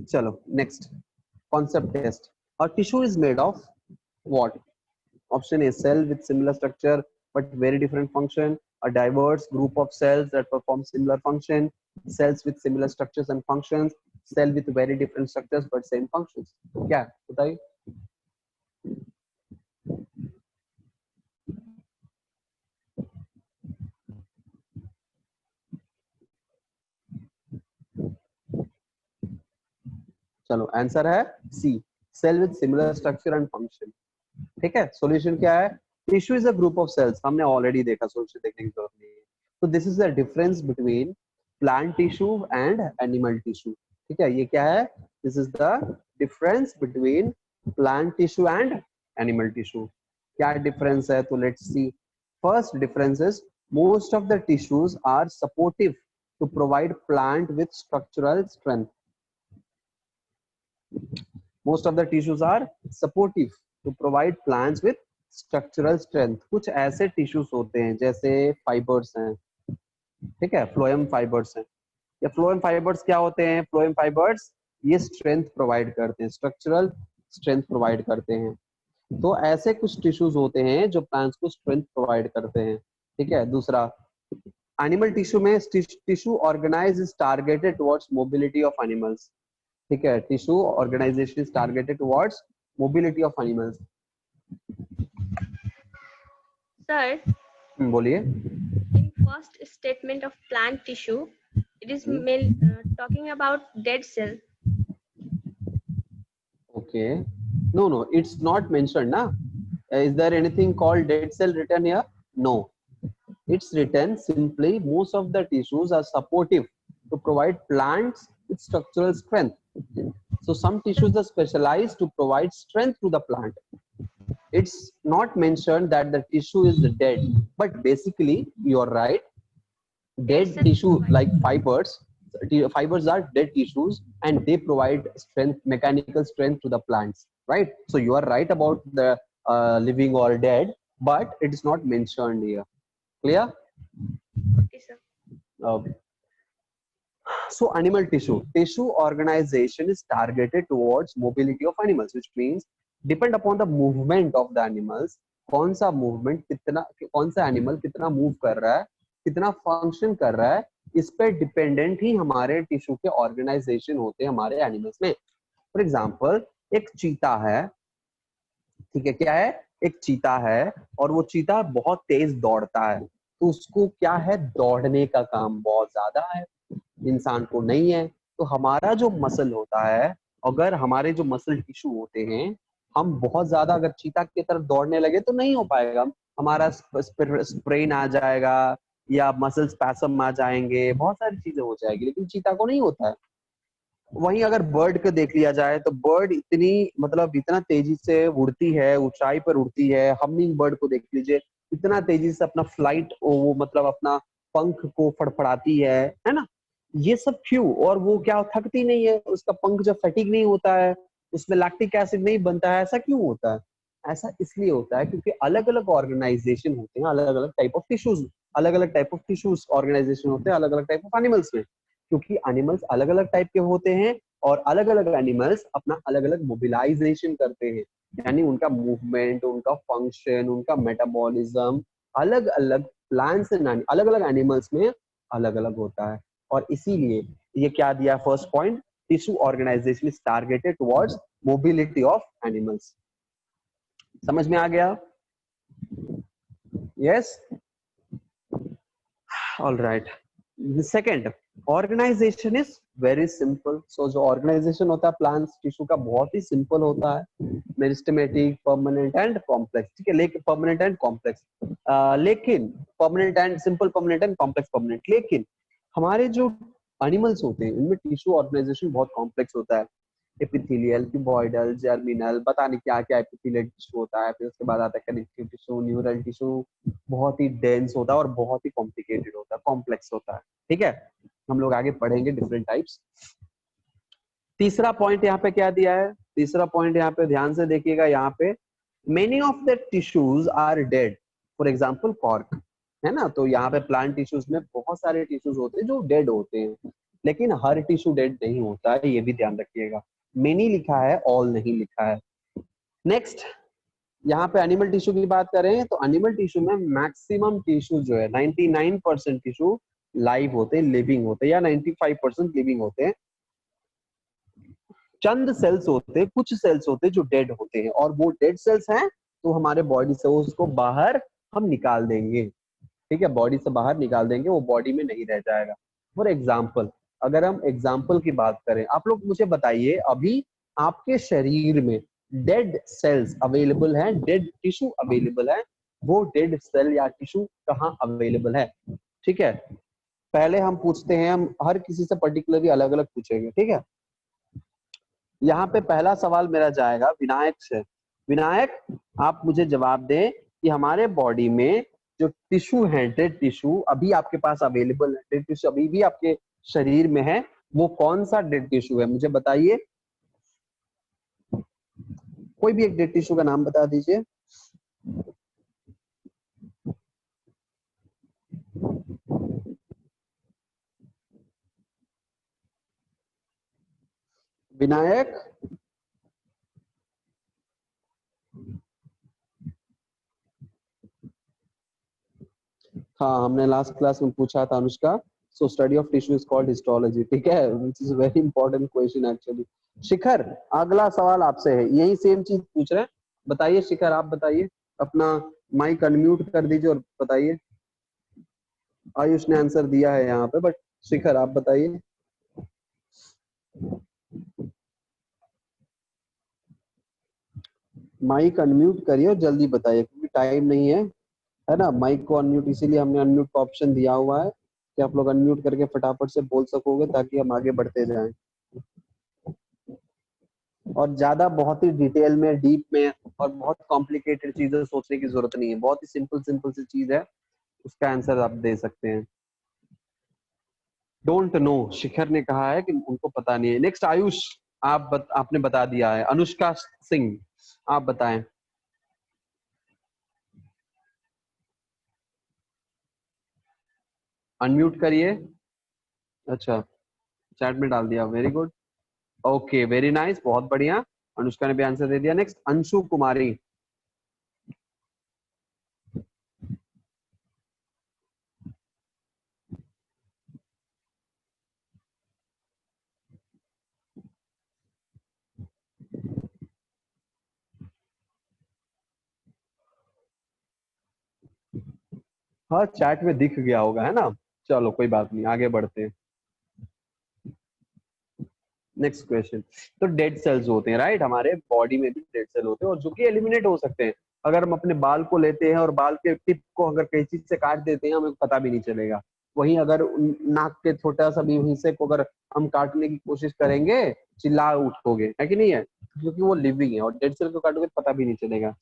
चलो next concept test. A tissue is made of what? Option A, cell with similar structure but very different function, a diverse group of cells that perform similar function, cells with similar structures and functions, cell with very different structures but same functions. क्या बताइए? चलो answer है C, cell with similar structure and function. ठीक है, solution क्या है? Tissue is a group of cells, हमने already देखा, सॉल्यूशन देखने की जरूरत नहीं है। तो this is the difference between plant tissue and animal tissue. ठीक है, ये क्या है? This is the difference between plant tissue and animal tissue. क्या डिफरेंस है? तो let's see. First difference is most of the tissues are supportive to provide plant with structural strength. Most of the tissues are supportive to provide plants with structural strength. कुछ ऐसे tissues होते हैं जैसे fibers हैं, ठीक है, phloem fibers हैं। या phloem fibers क्या होते हैं? phloem fibers ये strength provide करते हैं, structural strength provide करते हैं। तो ऐसे कुछ tissues होते हैं जो plants को strength provide करते हैं। ठीक है, दूसरा animal tissue में tissue organize is targeted towards mobility of animals। ठीक है, tissue organisation is targeted towards mobility of animals. Sir, बोलिए। in first statement of plant tissue, it is talking about dead cell. Okay, no, it's not mentioned na. Is there anything called dead cell written here? No, it's written simply most of the tissues are supportive to provide plants with structural strength. So some tissues are specialized to provide strength to the plant. It's not mentioned that the tissue is dead, but basically you're right. Dead tissue like fibers are dead tissues and they provide strength, mechanical strength to the plants, right? So you are right about the living or dead, but it is not mentioned here. Clear? Okay, sir. Okay. So animal tissue organization is targeted towards mobility of animals, which means depend upon the movement of the animals, कौन सा movement कितना, कौन सा animal कितना move कर रहा है, कितना function कर रहा है, इस पे dependent ही हमारे tissue के organization होते हैं हमारे animals में। For example, एक चीता है, ठीक है, क्या है? एक चीता है और वो चीता बहुत तेज दौड़ता है, तो उसको क्या है? दौड़ने का काम बहुत ज्यादा है, इंसान को नहीं है। तो हमारा जो मसल होता है, अगर हमारे जो मसल टिश्यू होते हैं, हम बहुत ज्यादा अगर चीता की तरफ दौड़ने लगे तो नहीं हो पाएगा, हमारा स्प्रेन आ जाएगा या मसल स्पैसम आ जाएंगे, बहुत सारी चीजें हो जाएगी, लेकिन चीता को नहीं होता है। वहीं अगर बर्ड को देख लिया जाए तो बर्ड इतनी मतलब इतना तेजी से उड़ती है, ऊंचाई पर उड़ती है। हमिंग बर्ड को देख लीजिए, इतना तेजी से अपना फ्लाइट वो मतलब अपना पंख को फड़फड़ाती है ना। ये सब क्यों? और वो क्या थकती नहीं है, उसका पंख जब फैटिग नहीं होता है, उसमें लैक्टिक एसिड नहीं बनता है, ऐसा क्यों होता है? ऐसा इसलिए होता है क्योंकि अलग अलग ऑर्गेनाइजेशन होते हैं, अलग अलग टाइप ऑफ टिश्यूज, अलग अलग टाइप ऑफ टिश्यूज ऑर्गेनाइजेशन होते हैं अलग अलग टाइप ऑफ एनिमल्स में। क्योंकि एनिमल्स अलग अलग टाइप के होते हैं और अलग अलग एनिमल्स अपना अलग अलग मोबिलाइजेशन करते हैं, यानी उनका मूवमेंट, उनका फंक्शन, उनका मेटाबॉलिज्म अलग अलग प्लांट्स एंड अलग अलग एनिमल्स में अलग अलग होता है। और इसीलिए ये क्या दिया first point, tissue organisation is targeted towards mobility of animals. समझ में आ गया? Yes, all right. Second, organisation is very simple. So जो ऑर्गेनाइजेशन होता है प्लांट्स टिश्यू का बहुत ही सिंपल होता है, मेरिस्टेमेटिक, परमानेंट एंड कॉम्प्लेक्स। ठीक है, लेकिन परमानेंट एंड कॉम्प्लेक्स, लेकिन permanent and simple permanent and complex permanent. लेकिन हमारे जो एनिमल्स होते हैं उनमें टिश्यू ऑर्गेनाइजेशन बहुत कॉम्प्लेक्स होता है। एपिथेलियल, क्यूबॉइडल, जर्मिनल, पता नहीं क्या क्या एपिथेलियल टिश्यू होता है। फिर उसके बाद आता है कनेक्टिव टिश्यू, न्यूरल टिश्यू, बहुत ही डेंस होता है और बहुत ही कॉम्प्लिकेटेड होता है, कॉम्प्लेक्स होता है। ठीक है, हम लोग आगे पढ़ेंगे डिफरेंट टाइप्स। तीसरा पॉइंट यहाँ पे क्या दिया है? तीसरा पॉइंट यहाँ पे ध्यान से देखिएगा, यहाँ पे many of the tissues are dead, for example cork, है ना। तो यहाँ पे प्लांट टिश्यूज में बहुत सारे टिश्यूज होते हैं जो डेड होते हैं, लेकिन हर टिश्यू डेड नहीं होता है, ये भी ध्यान रखिएगा। मेनी लिखा है, ऑल नहीं लिखा है। नेक्स्ट, यहाँ पे एनिमल टिश्यू की बात करें तो एनिमल टिश्यू में मैक्सिमम टिश्यू जो है 99% टिश्यू लाइव होते हैं, लिविंग होते हैं, या 95% लिविंग होते हैं। चंद सेल्स होते हैं, कुछ सेल्स होते हैं जो डेड होते हैं, और वो डेड सेल्स हैं तो हमारे बॉडी से उसको बाहर हम निकाल देंगे। ठीक है, बॉडी से बाहर निकाल देंगे, वो बॉडी में नहीं रह जाएगा। फॉर एग्जाम्पल, अगर हम एग्जाम्पल की बात करें, आप लोग मुझे बताइए अभी आपके शरीर में डेड सेल्स अवेलेबल है, डेड टिश्यू अवेलेबल है, वो डेड सेल या टिश्यू कहाँ अवेलेबल है? ठीक है, पहले हम पूछते हैं, हम हर किसी से पर्टिकुलरली अलग अलग पूछेंगे। ठीक है, यहाँ पे पहला सवाल मेरा जाएगा विनायक से। विनायक, आप मुझे जवाब दें कि हमारे बॉडी में जो टिश्यू है, डेड टिश्यू अभी आपके पास अवेलेबल है, डेड टिश्यू अभी भी आपके शरीर में है, वो कौन सा डेड टिश्यू है? मुझे बताइए, कोई भी एक डेड टिश्यू का नाम बता दीजिए। विनायक, हाँ, हमने लास्ट क्लास में पूछा था Anushka. So study of tissue is called histology. ठीक है, which is very important question actually. Shikhar, अगला सवाल आपसे है, यही सेम चीज पूछ रहे हैं। बताइए शिखर, आप बताइए, अपना माइक अनम्यूट कर दीजिए और बताइए। आयुष ने आंसर दिया है यहाँ पे, बट शिखर आप बताइए। माइक अनम्यूट करिए और जल्दी बताइए, क्योंकि टाइम नहीं है ना। माइक को अनम्यूट इसीलिए हमने अनम्यूट का ऑप्शन दिया हुआ है कि आप लोग अनम्यूट करके फटाफट से बोल सकोगे, ताकि हम आगे बढ़ते जाएं। और ज्यादा बहुत ही डिटेल में, डीप में और बहुत कॉम्प्लिकेटेड चीजें सोचने की जरूरत नहीं है, बहुत ही सिंपल सिंपल सी चीज है, उसका आंसर आप दे सकते हैं। डोंट नो, शिखर ने कहा है कि उनको पता नहीं है। नेक्स्ट आयुष, आपने बता दिया है। अनुष्का सिंह, आप बताएं। अनम्यूट करिए। अच्छा, चैट में डाल दिया, very good, okay, very nice, बहुत बढ़िया। अनुष्का ने भी आंसर दे दिया। नेक्स्ट अंशु कुमारी। हाँ, चैट में दिख गया होगा, है ना। चलो कोई बात नहीं, आगे बढ़ते हैं। नेक्स्ट क्वेश्चन, तो डेड सेल्स होते हैं, राइट, हमारे बॉडी में भी डेड सेल होते हैं, और जो कि एलिमिनेट हो सकते हैं। अगर हम अपने बाल को लेते हैं और बाल के टिप को अगर किसी चीज से काट देते हैं, हमें पता भी नहीं चलेगा। वहीं अगर नाक के छोटा सा भी हिस्से को अगर हम काटने की कोशिश करेंगे, चिल्ला उठोगे, है कि नहीं है, क्योंकि वो लिविंग है। और डेड सेल को काटोगे पता भी नहीं चलेगा।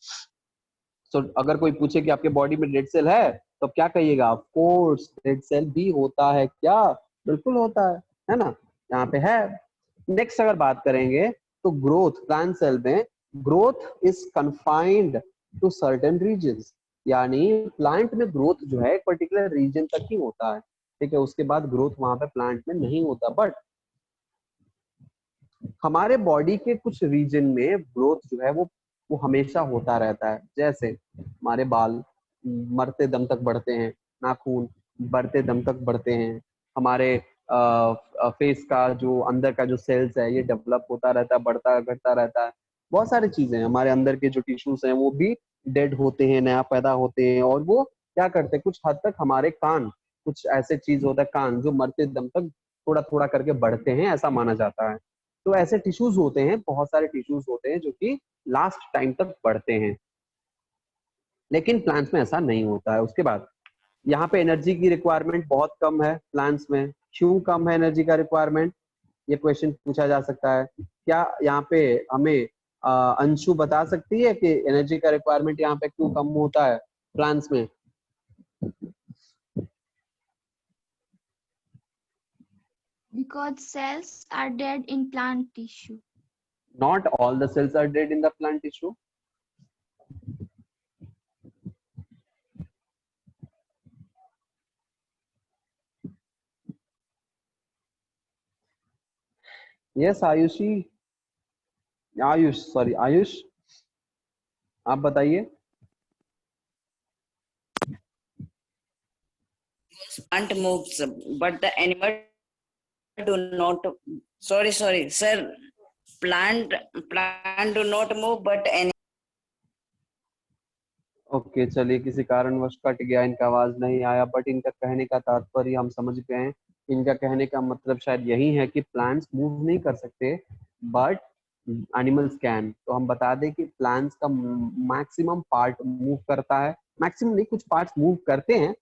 सो अगर कोई पूछे कि आपके बॉडी में डेड सेल है, तो क्या कहिएगा? ऑफ कोर्स, डेड सेल भी होता है। क्या? बिल्कुल होता है ना, यहाँ पे है। नेक्स्ट अगर बात करेंगे तो ग्रोथ, प्लांट सेल में growth is confined to certain regions, यानी प्लांट में ग्रोथ जो है एक पर्टिकुलर रीजन तक ही होता है। ठीक है, उसके बाद ग्रोथ वहां पे प्लांट में नहीं होता। बट हमारे बॉडी के कुछ रीजन में ग्रोथ जो है वो हमेशा होता रहता है। जैसे हमारे बाल मरते दम तक बढ़ते हैं, नाखून बढ़ते दम तक बढ़ते हैं, हमारे फेस का जो अंदर का जो सेल्स है ये डेवलप होता रहता है, बढ़ता घटता रहता है। बहुत सारी चीजें हैं, हमारे अंदर के जो टिश्यूज हैं वो भी डेड होते हैं, नया पैदा होते हैं, और वो क्या करते हैं, कुछ हद तक हमारे कान, कुछ ऐसे चीज होता है कान जो मरते दम तक थोड़ा थोड़ा करके बढ़ते हैं, ऐसा माना जाता है। तो ऐसे टिश्यूज होते हैं, बहुत सारे टिश्यूज होते हैं जो कि लास्ट टाइम तक बढ़ते हैं, लेकिन प्लांट्स में ऐसा नहीं होता है। उसके बाद यहाँ पे एनर्जी की रिक्वायरमेंट बहुत कम है प्लांट्स में। क्यों कम है एनर्जी का रिक्वायरमेंट, ये क्वेश्चन पूछा जा सकता है। क्या यहाँ पे हमें अंशु बता सकती है कि एनर्जी का रिक्वायरमेंट यहाँ पे क्यों कम होता है प्लांट्स में? Because cells are dead in plant tissue. Not all the cells are dead in the plant tissue. Yes, Ayushi, Ayush, sorry Ayush, आप बताइए। Plant moves, but the animal do not. Sorry, sir. Plant do not move, but okay चलिए, किसी कारणवश cut गया, इनका आवाज नहीं आया, बट इनका कहने का तात्पर्य हम समझ गए हैं। इनका कहने का मतलब शायद यही है कि प्लांट्स मूव नहीं कर सकते बट एनिमल्स कैन। तो हम बता दें कि प्लांट्स का मैक्सिमम पार्ट मूव करता है, मैक्सिमम नहीं, कुछ पार्ट्स मूव करते हैं,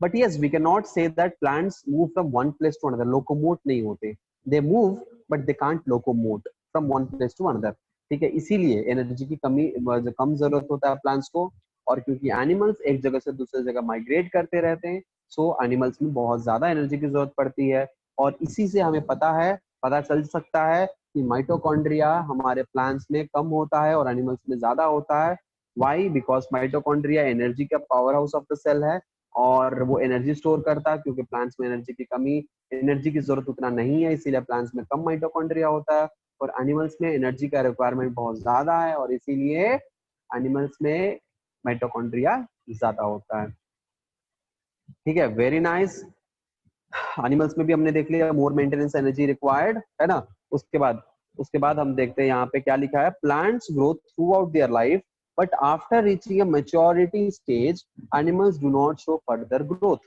but yes we can not say that plants move from one place to another. Locomote नहीं होते, they move but they can't locomote from one place to another. ठीक है, इसीलिए एनर्जी की कम जरूरत होता है प्लांट्स को। और क्योंकि एनिमल्स एक जगह से दूसरी जगह माइग्रेट करते रहते हैं, सो एनिमल्स में बहुत ज्यादा एनर्जी की जरूरत पड़ती है। और इसी से हमें पता चल सकता है कि माइटोकॉन्ड्रिया हमारे प्लांट्स में कम होता है और एनिमल्स में ज्यादा होता है। वाई? बिकॉज माइटोकॉन्ड्रिया एनर्जी का power house of the cell है और वो एनर्जी स्टोर करता है। क्योंकि प्लांट्स में एनर्जी की जरूरत उतना नहीं है, इसीलिए प्लांट्स में कम माइटोकॉन्ड्रिया होता है। और एनिमल्स में एनर्जी का रिक्वायरमेंट बहुत ज्यादा है और इसीलिए एनिमल्स में माइटोकॉन्ड्रिया ज्यादा होता है। ठीक है, वेरी नाइस। एनिमल्स में भी हमने देख लिया मोर मेंटेनेंस एनर्जी रिक्वायर्ड, है ना। उसके बाद हम देखते हैं यहाँ पे क्या लिखा है। Plants grow through out their life but after reaching a maturity stage animals do not show further growth.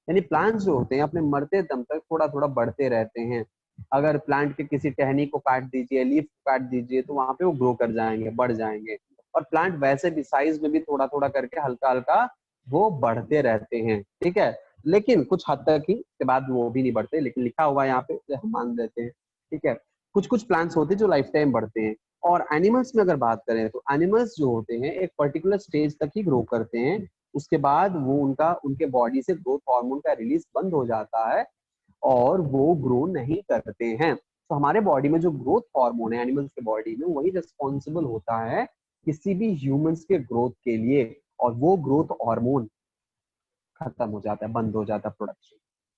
यानी प्लांट्स जो होते हैं अपने मरते दम तक थोड़ा थोड़ा बढ़ते रहते हैं। अगर प्लांट के किसी टहनी को काट दीजिए, लीफ को काट दीजिए, तो वहां पे वो ग्रो कर जाएंगे, बढ़ जाएंगे। और प्लांट वैसे भी साइज में भी थोड़ा थोड़ा करके हल्का हल्का वो बढ़ते रहते हैं। ठीक है, लेकिन कुछ हद तक ही, के बाद वो भी नहीं बढ़ते, लेकिन लिखा हुआ है यहाँ पे हम मान देते हैं। ठीक है, कुछ कुछ प्लांट्स होते हैं जो लाइफ टाइम बढ़ते हैं। और एनिमल्स में अगर बात करें तो एनिमल्स जो होते हैं एक पर्टिकुलर स्टेज तक ही ग्रो करते हैं, उसके बाद वो उनके बॉडी से ग्रोथ हार्मोन का रिलीज बंद हो जाता है और वो ग्रो नहीं करते हैं। तो हमारे बॉडी में जो ग्रोथ हार्मोन है एनिमल्स के बॉडी में, वही रिस्पॉन्सिबल होता है किसी भी ह्यूमंस के ग्रोथ के लिए। और वो ग्रोथ हार्मोन खत्म हो जाता है, बंद हो जाता है प्रोडक्शन।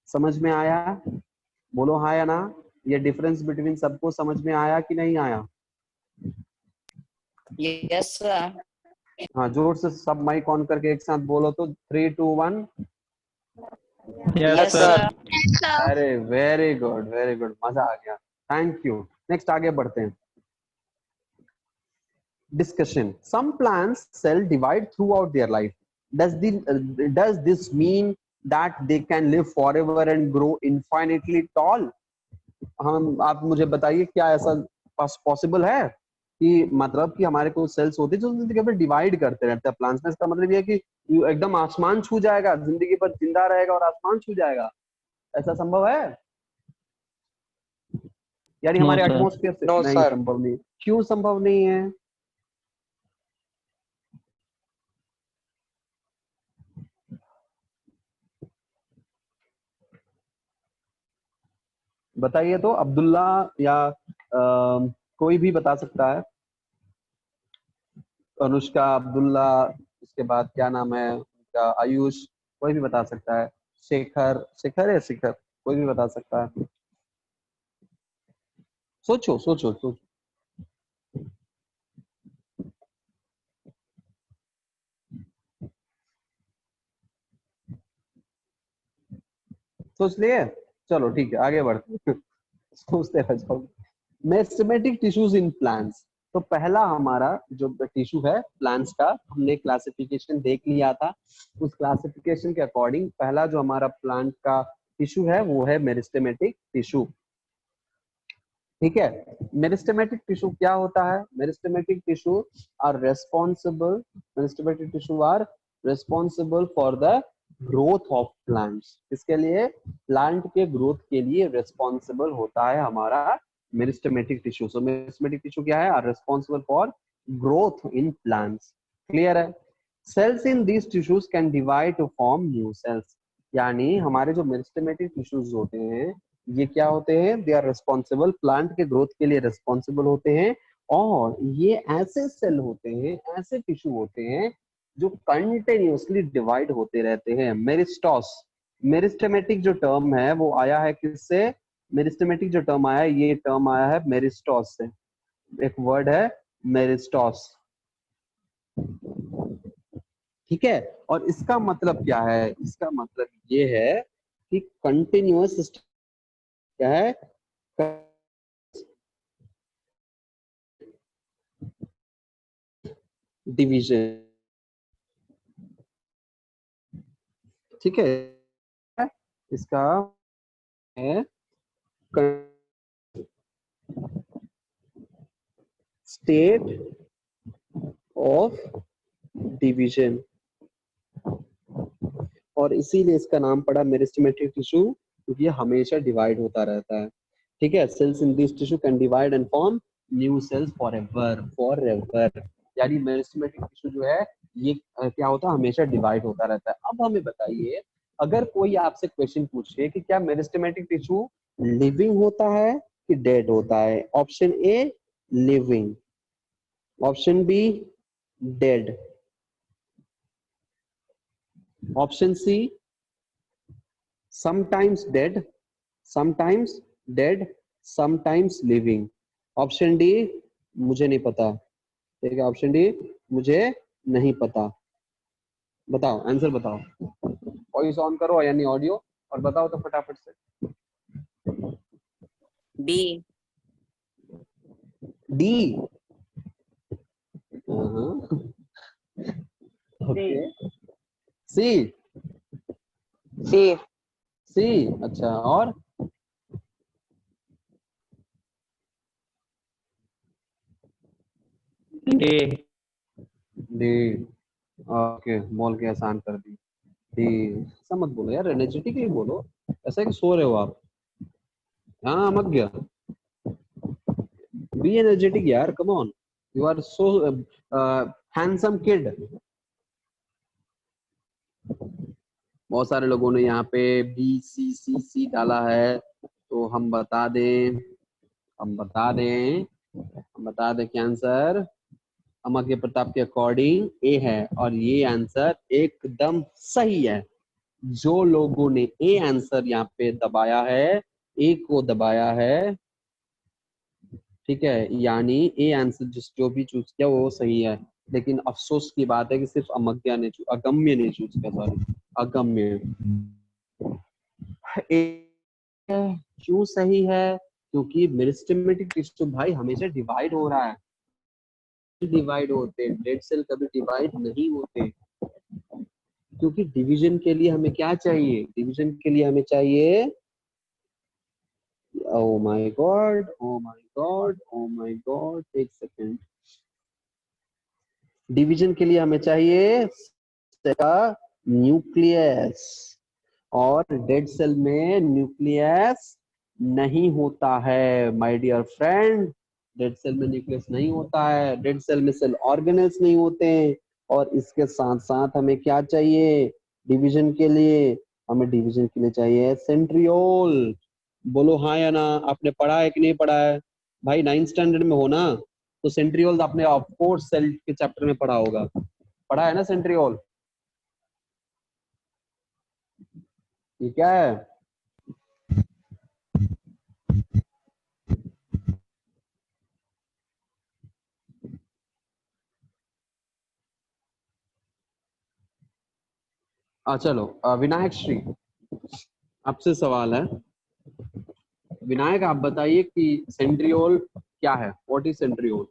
समझ में आया? बोलो हाँ या ना। ये डिफरेंस बिटवीन सबको समझ में आया कि नहीं आया? yes, sir. हाँ, जोर से सब माइक ऑन करके एक साथ बोलो तो 3, 2, 1। Yes, sir. अरे वेरी गुड, वेरी गुड, मजा आ गया, थैंक यू। नेक्स्ट आगे बढ़ते हैं। Discussion. Some plants cell divide throughout their life. Does this mean that they can live forever and grow infinitely tall? आप मुझे बताइए, क्या ऐसा पॉसिबल है कि मतलब कि हमारे को सेल्स होते हैं जो जिंदगी भर डिवाइड करते रहते हैं प्लांट्स में? इसका मतलब ये है कि एकदम आसमान छू जाएगा, जिंदगी भर जिंदा रहेगा और आसमान छू जाएगा, ऐसा संभव है? यानी हमारे एटमॉस्फेयर से नहीं संभव नहीं। क्यों संभव नहीं है? बताइए तो, अब्दुल्ला या कोई भी बता सकता है। अनुष्का, अब्दुल्ला, उसके बाद क्या नाम है उनका, आयुष, कोई भी बता सकता है। शेखर, शेखर है, शेखर, कोई भी बता सकता है। सोचो सोचो सोचो। सोच लिए? चलो ठीक है, आगे बढ़ते हैं। सोचते रह जाओ। Meristematic tissues in plants. तो पहला हमारा जो टिश्यू है प्लांट्स का, हमने क्लासिफिकेशन देख लिया था। उस क्लासिफिकेशन के अकॉर्डिंग पहला जो हमारा प्लांट का टिश्यू है वो है मेरिस्टेमेटिक टिश्यू। ठीक है, मेरिस्टेमेटिक टिश्यू क्या होता है? Meristematic tissue are responsible for the growth of plants. इसके लिए प्लांट के ग्रोथ के लिए रेस्पॉन्सिबल होता है हमारा meristematic tissue. So meristematic tissue क्या है? Are responsible for growth in plants. Clear है? Cells in these tissues can divide to form new cells. यानी हमारे जो मेरिस्टेमेटिक टिश्यूज होते हैं ये क्या होते हैं? दे आर रिस्पॉन्सिबल, प्लांट के ग्रोथ के लिए रिस्पॉन्सिबल होते हैं। और ये ऐसे सेल होते हैं, ऐसे टिश्यू होते हैं जो कंटिन्यूअसली डिवाइड होते रहते हैं। मेरिस्टॉस, मेरिस्टेमेटिक जो टर्म है वो आया है किससे? मेरिस्टेमेटिक जो टर्म आया है, ये टर्म आया है मेरिस्टॉस से। एक वर्ड है मेरिस्टॉस। ठीक है, और इसका मतलब क्या है? इसका मतलब ये है कि कंटिन्यूअस क्या है? डिवीजन। ठीक है, इसका है स्टेट ऑफ डिवीजन, और इसीलिए इसका नाम पड़ा मेरिस्टेमेटिक टिश्यू, क्योंकि ये हमेशा डिवाइड होता रहता है। ठीक है, cells in this tissue can divide and form new cells forever. यानी मेरिस्टेमेटिक टिश्यू जो है ये क्या होता है? हमेशा डिवाइड होता रहता है। अब हमें बताइए, अगर कोई आपसे क्वेश्चन पूछे कि क्या मेरिस्टेमेटिक टिश्यू लिविंग होता है कि डेड होता है? Option A living, option B dead, option C sometimes dead, sometimes living, option D मुझे नहीं पता। ठीक है, ऑप्शन डी मुझे नहीं पता। बताओ, आंसर बताओ। वॉइस ऑन करो यानी ऑडियो, और बताओ तो फटाफट से। डी। डी? ओके, सी? सी। सी, अच्छा, और ए। डी? ओके, बोल के आसान कर दी। डी? ऐसा मत बोलो यार, एनर्जेटिकली बोलो। ऐसा कि सो रहे हो आप? हाँ, मत गया। बी एनर्जेटिक यार, come on, you are so handsome kid. बहुत सारे लोगों ने यहाँ पे बी सी सी सी डाला है, तो हम बता दें कि आंसर अमर प्रताप के अकॉर्डिंग ए है, और ये आंसर एकदम सही है। जो लोगों ने ए आंसर यहाँ पे दबाया है, ए को दबाया है, ठीक है, यानी ए आंसर जो भी चूज किया वो सही है। लेकिन अफसोस की बात है कि सिर्फ अगम्य ने चूज किया, सॉरी, अगम्य। क्यों सही है? क्योंकि मेरिस्टेमेटिक टिश्यू भाई हमेशा डिवाइड हो रहा है, डिवाइड होते, डेड सेल कभी डिवाइड नहीं होते। क्योंकि डिवीजन के लिए हमें क्या चाहिए? डिवीजन के लिए हमें चाहिए, ओ माय गॉड, एक सेकेंड। डिवीजन के लिए हमें चाहिए न्यूक्लियस, और डेड सेल में न्यूक्लियस नहीं होता है my dear friend. Dead cell में न्यूक्लियस नहीं होता है, डेड सेल में सेल ऑर्गेनेल्स नहीं होते हैं। और इसके साथ साथ हमें क्या चाहिए? डिवीजन के लिए चाहिए सेंट्रियोल। बोलो हाँ या ना, आपने पढ़ा है कि नहीं पढ़ा है? भाई 9th स्टैंडर्ड में हो ना, तो सेंट्रियोल आपने ऑफकोर्स सेल के चैप्टर में पढ़ा होगा, पढ़ा है ना सेंट्रियोल? ठीक है, चलो विनायक श्री, आपसे सवाल है। विनायक, आप बताइए कि सेंट्रियोल क्या है? What is centriole?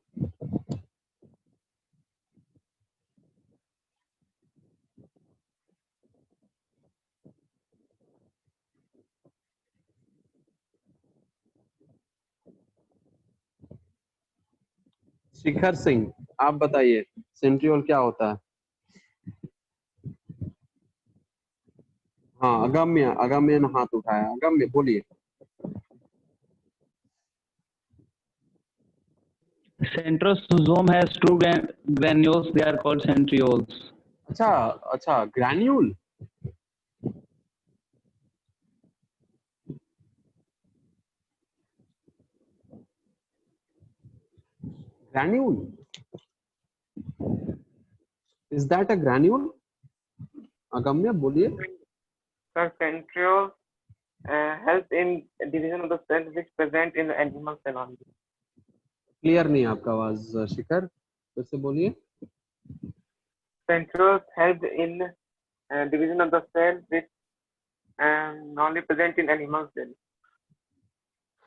Shikhar Singh, आप बताइए सेंट्रियोल क्या होता है? हाँ, अगम्य, अगम्य ने हाथ उठाया, अगम्य बोलिए। Centrosome has two granules. They are called centrioles. अच्छा अच्छा, granule. Granule, is that a granule? अगम्य बोलिए। Sir, centrioles help in division of the cells which present in the animal cell only. Clear नहीं है आपका आवाज शिखर, फिर से बोलिए। Centrioles help in division of the cells which only present in animal cells.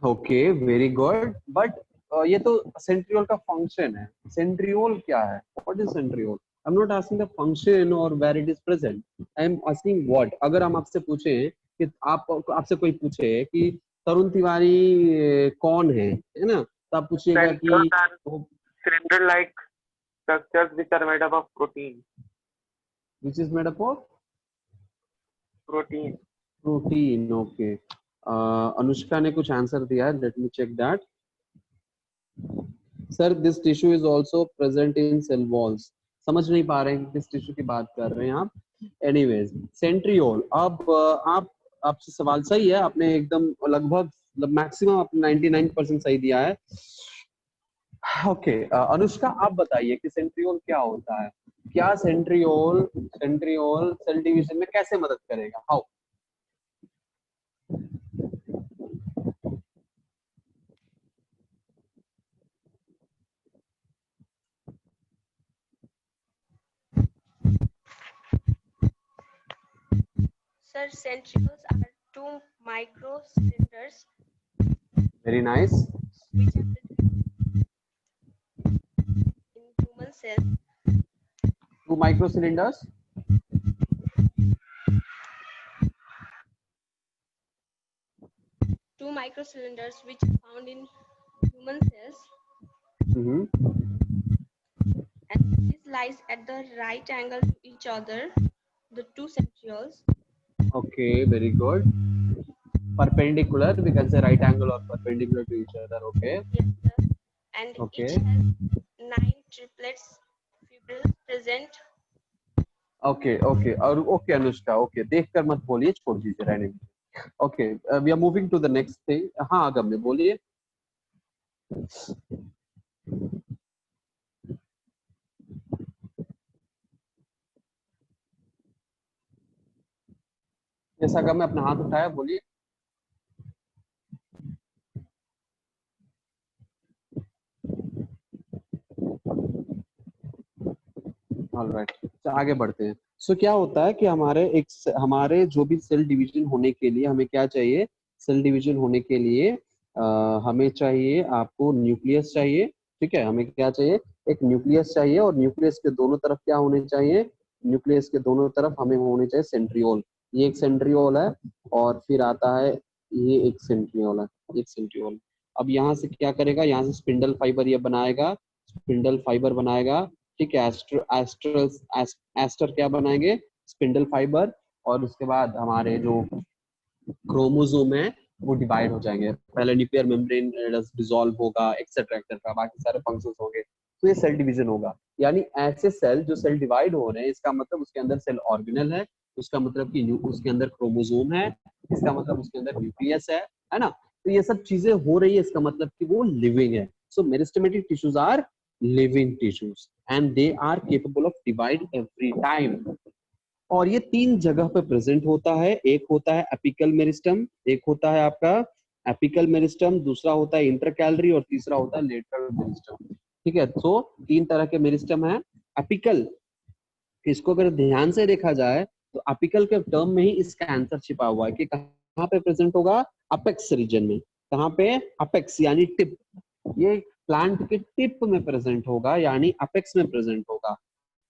Okay, very good, but ये तो centriole का फंक्शन है। सेंट्रियोल क्या है? What is centriole? I am not asking the function और where it is present, I am asking what. अगर हम आपसे पूछे कि आपसे कोई पूछे कि तरुण तिवारी कौन है ना, तो आप पूछिएगा कि Centrioles are cylinder-like structures which are made up of protein. Which is made up of Protein. Protein. Okay, Anushka ने कुछ आंसर दिया है, let me check that. Sir this tissue is also present in cell walls. समझ नहीं पा रहे हैं कि किस टिश्यू की बात कर रहे हैं आप। Anyways, centriole. अब आपसे सवाल सही है, आपने एकदम लगभग मैक्सिमम आपने 99% सही दिया है। ओके, अनुष्का आप बताइए कि सेंट्रियोल क्या होता है? क्या सेंट्रियोल सेल डिवीजन में कैसे मदद करेगा? How? Sir, centrioles are two microcylinders very nice. which are present in human cells. Two microcylinders. Two microcylinders which are found in human cells, and this lies at the right angle to each other. The two centrioles. Okay, very good. Perpendicular, we can say right angle or perpendicular to each other. Okay. Yes, sir. And Okay. each has 9 triplets fibrils present. Okay, okay. और okay Anushka, okay, देख कर मत बोलिए, छोड़ दीजिए, रहने दीजिए। Okay, we are moving to the next thing. हाँ अगम्य बोलिए। जैसा अगम्य अपना हाथ उठाया, बोलिए। ऑलराइट, तो आगे बढ़ते हैं। सो क्या होता है कि हमारे जो भी सेल डिवीजन होने के लिए हमें क्या चाहिए? सेल डिवीजन होने के लिए हमें चाहिए, आपको न्यूक्लियस चाहिए। ठीक है, हमें क्या चाहिए? एक न्यूक्लियस चाहिए, और न्यूक्लियस के दोनों तरफ क्या होने चाहिए? न्यूक्लियस के दोनों तरफ हमें होने चाहिए सेंट्रियोल। ये एक सेंट्रियोल है, और फिर आता है ये एक सेंट्रियोल है, एक सेंट्रियोल। अब यहाँ से क्या करेगा? यहाँ से स्पिंडल फाइबर ये बनाएगा, स्पिंडल फाइबर बनाएगा। ठीक है, एस्टर क्या बनाएंगे? Spindle fibre. और उसके बाद हमारे जो क्रोमोसोम है वो डिवाइड हो जाएंगे। पहले न्यूक्लियर मेम्ब्रेन डिसॉल्व होगा, एक्सेट्रा एक्सेट्रा, बाकी सारे फंक्शंस होंगे, तो ये सेल डिवीजन होगा। यानी ऐसे सेल जो सेल डिवाइड हो रहे हैं, इसका मतलब उसके अंदर सेल ऑर्गेनल है, उसका मतलब कि उसके अंदर क्रोमोसोम है, इसका मतलब उसके अंदर न्यूक्लियस है ना? तो ये सब चीजें हो रही है, इसका मतलब कि वो लिविंग है। So meristematic tissues are living tissues and they are capable of divide every time. और ये 3 जगह पे प्रेजेंट होता है। एक होता है एपिकल मेरिस्टम, एक होता है आपका एपिकल मेरिस्टम, दूसरा होता है इंटरकैलरी, और तीसरा होता है लेटरल मेरिस्टम। ठीक है, तो 3 तरह के मेरिस्टम है। एपिकल, इसको अगर ध्यान से देखा जाए तो एपिकल के टर्म में ही इसका आंसर छिपा हुआ है कि कहाँ पे प्रेजेंट होगा? अपेक्स रीजन में। कहाँ पे? अपेक्स यानी टिप। ये प्लांट के टिप में प्रेजेंट होगा, यानी अपेक्स में प्रेजेंट होगा,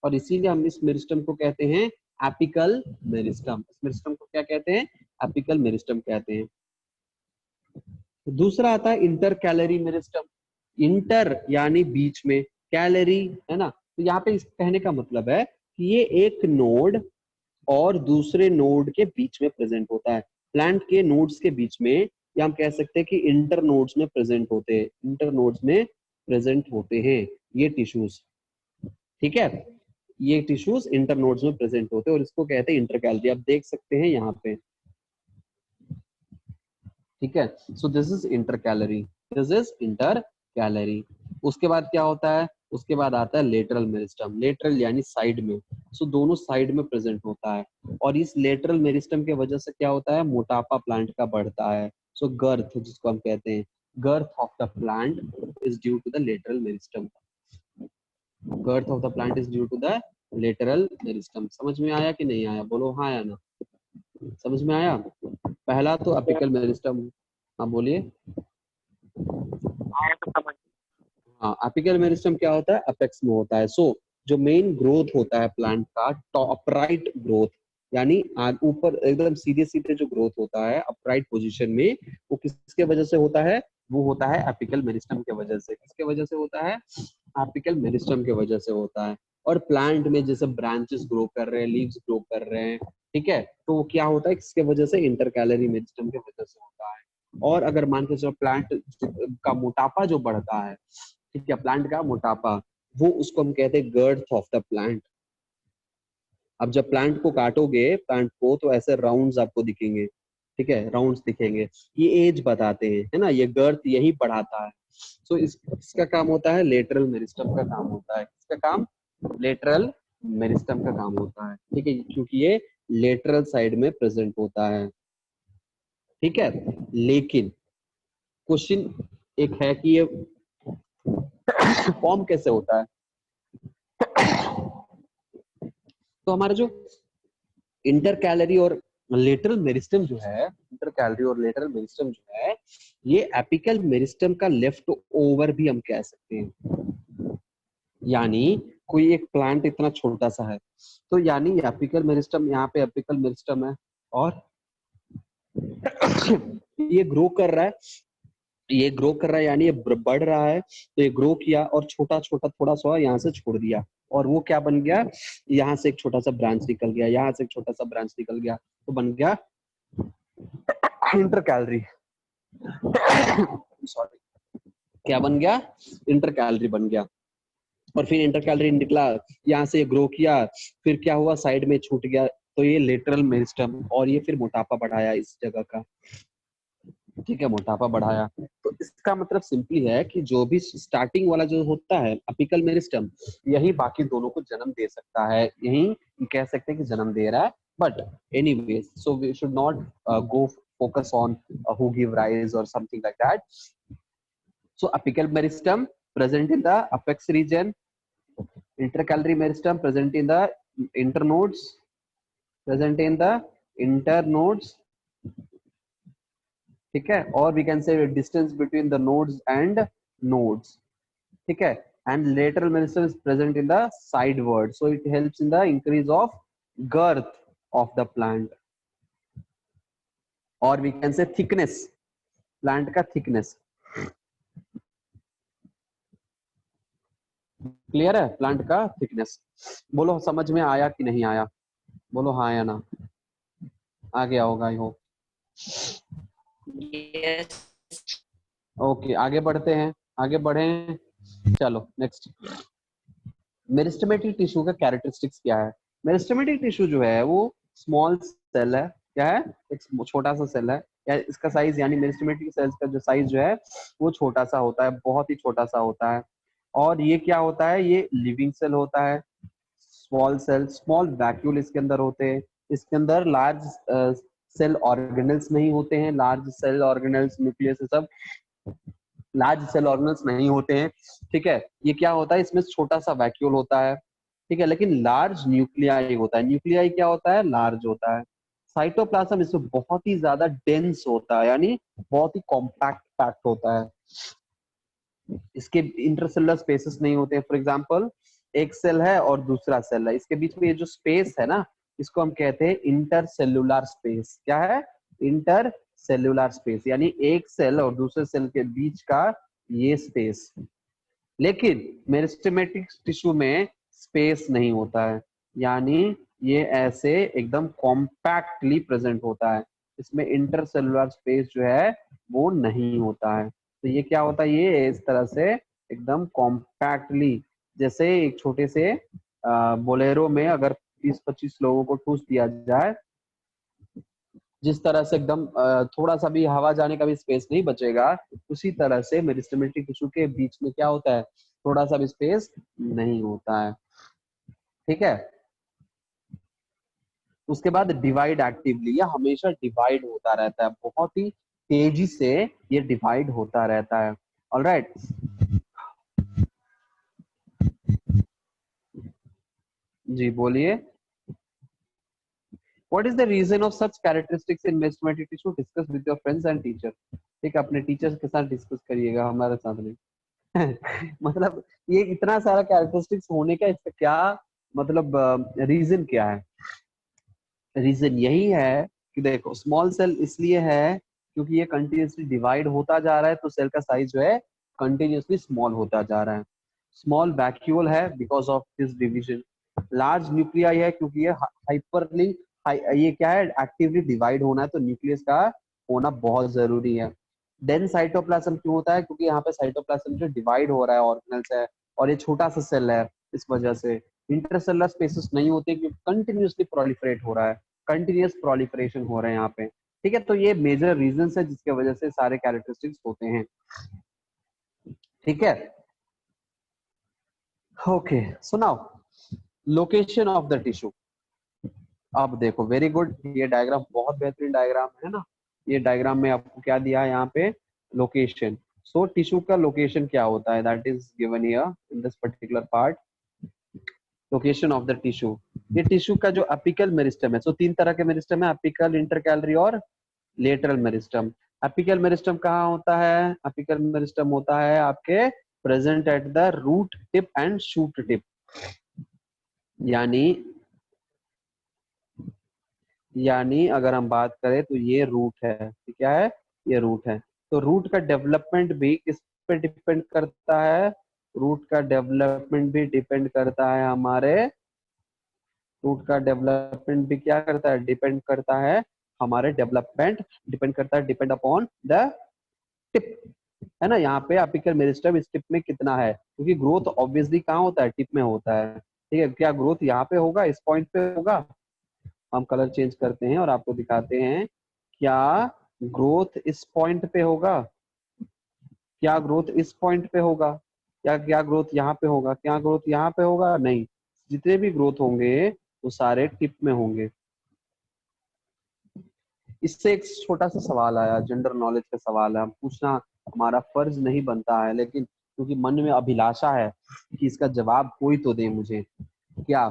और इसीलिए हम इस मेरिस्टम को कहते हैं एपिकल मेरिस्टम। इस मेरिस्टम को क्या कहते हैं? एपिकल मेरिस्टम कहते हैं। दूसरा आता है इंटरकैलरी मेरिस्टम। इंटर यानी बीच में, कैलोरी, है ना। तो यहाँ पे इस कहने का मतलब है कि ये एक नोड और दूसरे नोड के बीच में प्रेजेंट होता है। प्लांट के नोड्स के बीच में, या हम कह सकते हैं कि इंटर नोड्स में प्रेजेंट होते हैं, इंटर नोड्स में प्रेजेंट होते हैं ये टिश्यूज, ठीक है। ये टिश्यूज इंटर नोड्स में प्रेजेंट होते हैं और इसको कहते हैं इंटरकैलरी। आप देख सकते हैं यहाँ पे, ठीक है। सो this is intercalary, this is intercalary. उसके बाद क्या होता है, उसके बाद आता है लेटरल मेरिस्टम। लेटरल यानी साइड में, सो दोनों साइड में प्रेजेंट होता है। और इस लेटरल मेरिस्टम के वजह से क्या होता है, मोटापा प्लांट का बढ़ता है। सो गर्थ जिसको हम कहते हैं, girth of the plant is due to the lateral meristem. Girth of the plant is due to the lateral meristem. समझ में आया कि नहीं आया, बोलो हाँ या ना। समझ में आया। पहला तो अपिकल मेरिस्टम, हाँ बोलिए। आया तो समझ। हाँ, अपिकल मेरिस्टम क्या होता है, अपेक्स में होता है। सो जो मेन ग्रोथ होता है प्लांट का, अपराइट ग्रोथ, यानी ऊपर एकदम सीधे सीधे जो ग्रोथ होता है अपराइट पोजीशन में, वो किसके वजह से होता है, वो होता है अपिकल मेरिस्टम के वजह से। किसके वजह से होता है, अपिकल मेरिस्टम के वजह से होता है। और प्लांट में जैसे ब्रांचेस ग्रो कर रहे हैं, लीव्स ग्रो कर रहे हैं, ठीक है, तो वो क्या होता है, किसके वजह से, इंटरकैलरी मेरिस्टम के वजह से होता है। और अगर मान के चलो प्लांट का मोटापा जो बढ़ता है, ठीक है, प्लांट का मोटापा, वो उसको हम कहते हैं गर्थ ऑफ द प्लांट। अब जब प्लांट को काटोगे, प्लांट को, तो ऐसे राउंड्स आपको दिखेंगे, ठीक है, राउंड्स दिखेंगे, ये एज बताते हैं, है ना, ये गर्थ यही बढ़ाता है। सो इसका काम होता है, लेटरल मेरिस्टम का काम होता है। इसका काम लेटरल मेरिस्टम का काम होता है, ठीक है, क्योंकि ये लेटरल साइड में प्रेजेंट होता है, ठीक है। लेकिन क्वेश्चन एक है कि ये फॉर्म कैसे होता है। तो हमारा जो इंटर कैलरी और लेटरल मेरिस्टम जो है, इंटर कैलरी और लेटरल मेरिस्टम जो है, ये एपिकल मेरिस्टम का लेफ्ट ओवर भी हम कह सकते हैं। यानी कोई एक प्लांट इतना छोटा सा है, तो यानी एपिकल मेरिस्टम, यहाँ पे एपिकल मेरिस्टम है और ये ग्रो कर रहा है, ये ग्रो कर रहा है, यानी ये बढ़ रहा है, तो ये ग्रो किया और छोटा छोटा थोड़ा सा यहाँ से छोड़ दिया, और वो क्या बन गया, यहाँ से एक छोटा सा ब्रांच निकल गया, यहाँ से एक छोटा सा ब्रांच निकल गया, तो बन गया इंटर कैलरी। सॉरी, क्या बन गया, इंटर कैलरी बन गया। और फिर इंटर कैलरी निकला, यहाँ से ग्रो किया, फिर क्या हुआ, साइड में छूट गया, तो ये लेटरल मेरिस्टम, और ये फिर मोटापा बढ़ाया इस जगह का, ठीक है, मोटापा बढ़ाया। तो इसका मतलब सिंपली है कि जो भी स्टार्टिंग वाला जो होता है अपिकल मेरिस्टम, यही बाकी दोनों को जन्म दे सकता है, यही कह सकते हैं कि जन्म दे रहा है। But anyways, so we should not go focus on who give rise or something like that. So apical meristem present in the apex region, intercalary meristem present in the internodes, present in the internodes, ठीक है, और we can say distance between the nodes and nodes, ठीक है, and lateral meristem is present in the sideward, so it helps in the increase of girth of the plant, or we can say thickness, plant का thickness। Clear है, plant का thickness. बोलो समझ में आया कि नहीं आया, बोलो हाँ या ना, आ गया होगा आई होप। ओके, आगे बढ़ते हैं, आगे बढ़े, चलो नेक्स्ट। मेरिस्टेमेटिक टिश्यू का कैरेक्टरिस्टिक्स क्या है। मेरिस्टेमेटिक टिश्यू जो है वो स्मॉल सेल है, क्या है, एक छोटा सा सेल है, या इसका साइज, यानी मेरिस्टेमेटिक सेल्स का जो साइज जो है वो छोटा सा होता है, बहुत ही छोटा सा होता है। और ये क्या होता है, ये लिविंग सेल होता है, स्मॉल सेल, स्मॉल वैक्यूल इसके अंदर होते हैं, इसके अंदर लार्ज सेल ऑर्गेनल्स नहीं होते हैं, लार्ज सेल ऑर्गेनल्स, न्यूक्लियस सब लार्ज सेल ऑर्गेनल्स नहीं होते हैं, ठीक है। ये क्या होता है, इसमें छोटा सा वैक्यूल होता है, ठीक है, लेकिन लार्ज न्यूक्लियाई होता है। न्यूक्लियाई क्या होता है, लार्ज होता है। साइटोप्लाज्म इसमें बहुत ही ज्यादा डेंस होता है, यानी बहुत ही कॉम्पैक्ट पैक्ट होता है, इसके इंटरसेलुलर स्पेसेस नहीं होते। फॉर एग्जांपल एक सेल है और दूसरा सेल है, इसके बीच में ये जो स्पेस है ना, इसको हम कहते हैं इंटरसेलुलर स्पेस। क्या है, इंटरसेलुलर स्पेस, यानी एक सेल और दूसरे सेल के बीच का ये स्पेस, लेकिन मेरिस्टेमेटिक टिश्यू में स्पेस नहीं होता है, यानी ये ऐसे एकदम कॉम्पैक्टली प्रेजेंट होता है, इसमें इंटरसेलुलर स्पेस जो है वो नहीं होता है। तो ये क्या होता है, ये इस तरह से एकदम कॉम्पैक्टली, जैसे एक छोटे से बोलेरो में अगर 20-25 लोगों को ठूस दिया जाए, जिस तरह से एकदम थोड़ा सा भी हवा जाने का भी स्पेस नहीं बचेगा, उसी तरह से मेरिस्टेमेटिक टिश्यू के बीच में क्या होता है, थोड़ा सा भी स्पेस नहीं होता है। ठीक है, उसके बाद डिवाइड एक्टिवली, ये हमेशा डिवाइड होता रहता है, बहुत ही तेजी से ये डिवाइड होता रहता है। ऑलराइट, जी बोलिए। What is the reason of such characteristics in mesomatic tissue? Discuss with your friends and teacher. ठीक है, अपने टीचर्स के साथ डिस्कस करिएगा, हमारे साथ नहीं। मतलब ये इतना सारा कैरेक्टरिस्टिक्स होने का इसका क्या मतलब, रीजन क्या है? रीजन यही है कि देखो, स्मॉल सेल इसलिए है क्योंकि ये कंटिन्यूसली डिवाइड होता जा रहा है, तो सेल का साइज जो है कंटिन्यूसली स्मॉल होता जा रहा है। स्मॉल वैक्यूल है because of this division. Large nuclei है क्योंकि ये हाइपरलिंक, ये क्या है, एक्टिवली डिवाइड होना है, तो न्यूक्लियस का होना बहुत जरूरी है। देन साइटोप्लाज्म क्यों होता है, क्योंकि यहाँ पे साइटोप्लाज्म जो डिवाइड हो रहा है ऑर्गेनेल्स है, और ये छोटा सा सेल है, इस वजह से इंटरसेलुलर स्पेसेस नहीं होते क्योंकि कंटिन्यूसली प्रोलिफरेट हो रहा है, कंटिन्यूस प्रोलिफरेशन हो रहा है यहाँ पे। ठीक है, तो ये मेजर रीजन है जिसके वजह से सारे कैरेक्टरिस्टिक्स होते हैं। ठीक है, ओके, सुनाओ लोकेशन ऑफ द टिश्यू। अब देखो, वेरी गुड, ये डायग्राम बहुत बेहतरीन डायग्राम है ना। ये डायग्राम में आपको क्या दिया है यहाँ पे, लोकेशन। सो टिश्यू का लोकेशन क्या होता है, that is given here in this particular part. Location of the tissue, ये टिश्यू का जो अपिकल मेरिस्टम है, सो तीन तरह के मेरिस्टम है, अपिकल, इंटरकैलरी और लेटरल मेरिस्टम। अपिकल मेरिस्टम कहाँ होता है, अपिकल मेरिस्टम होता है आपके present at the root tip and shoot tip, यानी अगर हम बात करें तो ये रूट है, क्या है, ये रूट है। तो रूट का डेवलपमेंट भी किस पे डिपेंड करता है, रूट का डेवलपमेंट भी डिपेंड करता है हमारे, रूट का डेवलपमेंट भी क्या करता है, डिपेंड करता है हमारे डेवलपमेंट, डिपेंड करता है, डिपेंड अपॉन द टिप, है ना। यहाँ पे अपिकल मेरिस्टम इस टिप में कितना है, क्योंकि ग्रोथ ऑब्वियसली कहाँ होता है, टिप में होता है। ठीक है, क्या ग्रोथ यहाँ पे होगा, इस पॉइंट पे होगा। हम कलर चेंज करते हैं और आपको दिखाते हैं, क्या ग्रोथ इस पॉइंट पे होगा, क्या ग्रोथ इस पॉइंट पे होगा, क्या ग्रोथ यहाँ पे होगा, क्या ग्रोथ यहाँ पे होगा, नहीं। जितने भी ग्रोथ होंगे वो सारे टिप में होंगे। इससे एक छोटा सा सवाल आया, जनरल नॉलेज का सवाल है, हम पूछना हमारा फर्ज नहीं बनता है, लेकिन क्योंकि मन में अभिलाषा है कि इसका जवाब कोई तो दे मुझे। क्या,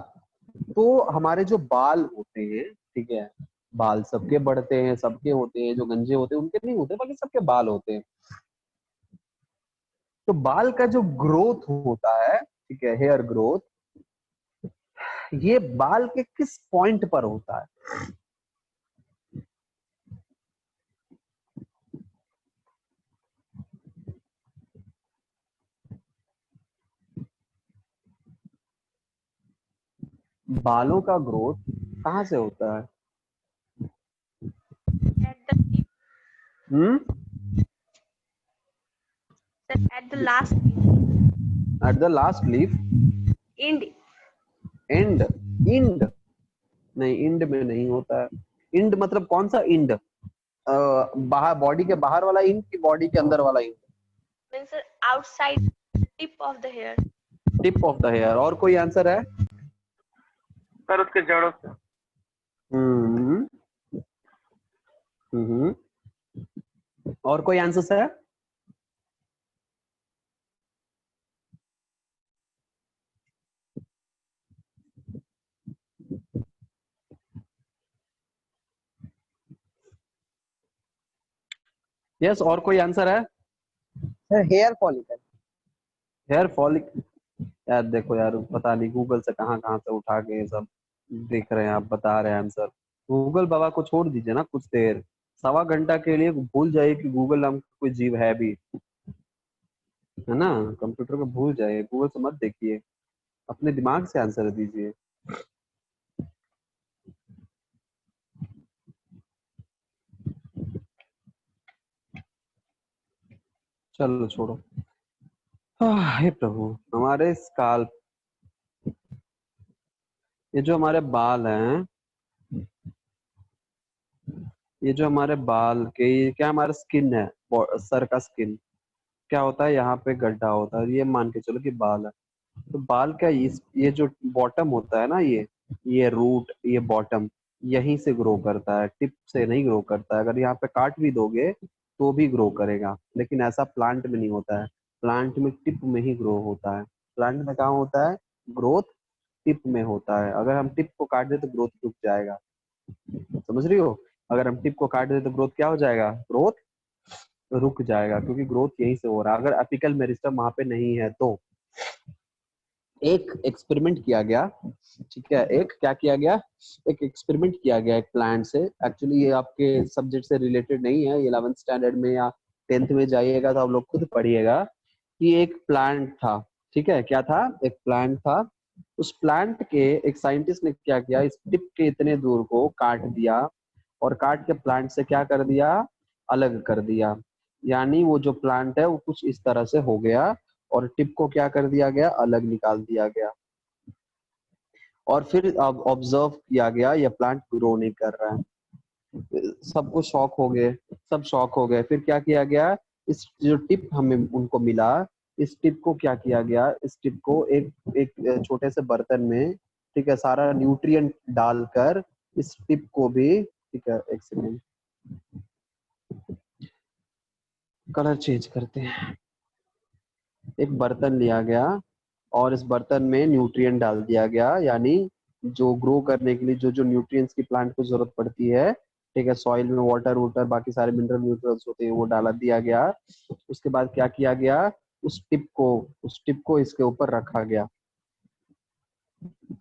तो हमारे जो बाल होते हैं, ठीक है, बाल सबके बढ़ते हैं, सबके होते हैं, जो गंजे होते हैं उनके नहीं होते, बाकी सबके बाल होते हैं। तो बाल का जो ग्रोथ होता है, ठीक है, हेयर ग्रोथ, ये बाल के किस पॉइंट पर होता है, बालों का ग्रोथ कहाँ से होता है? At the tip, sir, at the last at the last leaf, end. End, end नहीं, इंड में नहीं होता है। इंड मतलब कौन सा इंड, बाहर, बॉडी के बाहर वाला इंड कि बॉडी के अंदर वाला end? Means sir, outside tip of the hair. Tip of the hair. और कोई आंसर है? सर उसके जड़ों से। हम्म, और कोई आंसर है? यस, और कोई आंसर है? Sir hair follicle. Hair follicle, यार देखो यार, पता नहीं गूगल से कहाँ कहाँ से उठा के ये सब देख रहे हैं, आप बता रहे हैं आंसर। गूगल बाबा को छोड़ दीजिए ना कुछ देर, 1.25 घंटा के लिए भूल जाइए कि गूगल नाम का कोई जीव है भी। है ना, कंप्यूटर को भूल जाइए, गूगल से मत देखिए, अपने दिमाग से आंसर दीजिए। चलो छोड़ो। हे प्रभु, हमारे स्काल्प, ये जो हमारे बाल हैं, ये जो हमारे बाल के, ये क्या हमारा स्किन है, सर का स्किन क्या होता है, यहाँ पे गड्ढा होता है, ये मान के चलो कि बाल है। तो बाल क्या, ये जो बॉटम होता है ना, ये रूट, ये बॉटम यहीं से ग्रो करता है, टिप से नहीं ग्रो करता है। अगर यहाँ पे काट भी दोगे तो भी ग्रो करेगा, लेकिन ऐसा प्लांट में नहीं होता है। प्लांट में टिप में ही ग्रो होता है। प्लांट में कहाँ होता है ग्रोथ, टिप में होता है। अगर हम टिप को काट दे तो ग्रोथ रुक जाएगा, समझ रही हो? अगर हम टिप को काट दे तो ग्रोथ क्या हो जाएगा, ग्रोथ रुक जाएगा, क्योंकि ग्रोथ यहीं से हो रहा है। अगर एपिकल मेरिस्टम वहां पे नहीं है तो एक एक्सपेरिमेंट किया गया, ठीक है, एक क्या किया गया, एक एक्सपेरिमेंट किया गया एक प्लांट से। एक्चुअली ये आपके सब्जेक्ट से रिलेटेड नहीं है, 11th स्टैंडर्ड में या 10th में जाइएगा तो आप लोग खुद पढ़िएगा कि एक प्लांट था, ठीक है, क्या था, एक प्लांट था। उस प्लांट के एक साइंटिस्ट ने क्या किया, इस टिप के इतने दूर को काट दिया और काट के प्लांट से क्या कर दिया, अलग कर दिया। यानी वो जो प्लांट है वो कुछ इस तरह से हो गया और टिप को क्या कर दिया गया, अलग निकाल दिया गया। और फिर अब ऑब्जर्व किया गया ये प्लांट ग्रो नहीं कर रहा है। सबको शॉक हो गए, सब शॉक हो गए। फिर क्या किया गया, इस जो टिप हमें उनको मिला, इस टिप को क्या किया गया, इस टिप को एक एक छोटे से बर्तन में, ठीक है, सारा न्यूट्रिएंट डालकर इस टिप को भी, ठीक है, एक सेकेंड, कलर चेंज करते हैं। एक बर्तन लिया गया और इस बर्तन में न्यूट्रिएंट डाल दिया गया, यानी जो ग्रो करने के लिए जो जो न्यूट्रिएंट्स की प्लांट को जरूरत पड़ती है, ठीक है, सॉइल में वाटर वाटर बाकी सारे मिनरल न्यूट्रिएंट्स होते हैं वो डाला दिया गया। उसके बाद क्या किया गया, उस टिप को इसके ऊपर रखा गया।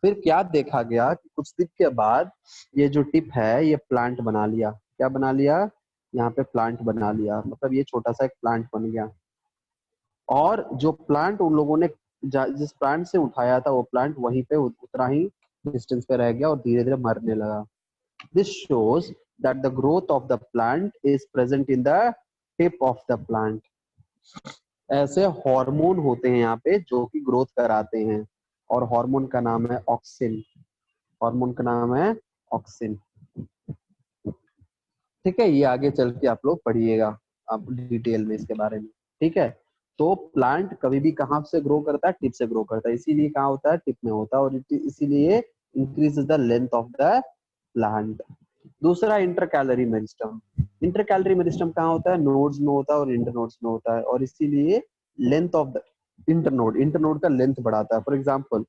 फिर क्या देखा गया कि कुछ दिन के बाद ये जो टिप है ये प्लांट बना लिया। क्या बना लिया, यहाँ पे प्लांट बना लिया, मतलब ये छोटा सा एक प्लांट बन गया। और जो प्लांट उन लोगों ने जिस प्लांट से उठाया था वो प्लांट वहीं पे उतना ही डिस्टेंस पे रह गया और धीरे धीरे मरने लगा। This shows that the growth of the plant is present in the tip of the plant. ऐसे हार्मोन होते हैं यहाँ पे जो कि ग्रोथ कराते हैं, और हार्मोन का नाम है ऑक्सिन। हार्मोन का नाम है ऑक्सिन, ठीक है। ये आगे चल के आप लोग पढ़िएगा आप डिटेल में इसके बारे में, ठीक है। तो प्लांट कभी भी कहाँ से ग्रो करता है, टिप से ग्रो करता है, इसीलिए कहाँ होता है, टिप में होता है, और इसीलिए increases the length of the plant. दूसरा इंटरकैलरी मेरिस्टम। इंटरकैलरी मेरिस्टम कहाँ होता है, नोड्स में होता है और इंटरनोड्स में होता है, और इसीलिए लेंथ ऑफ द इंटरनोड का लेंथ बढ़ाता है। फॉर एग्जाम्पल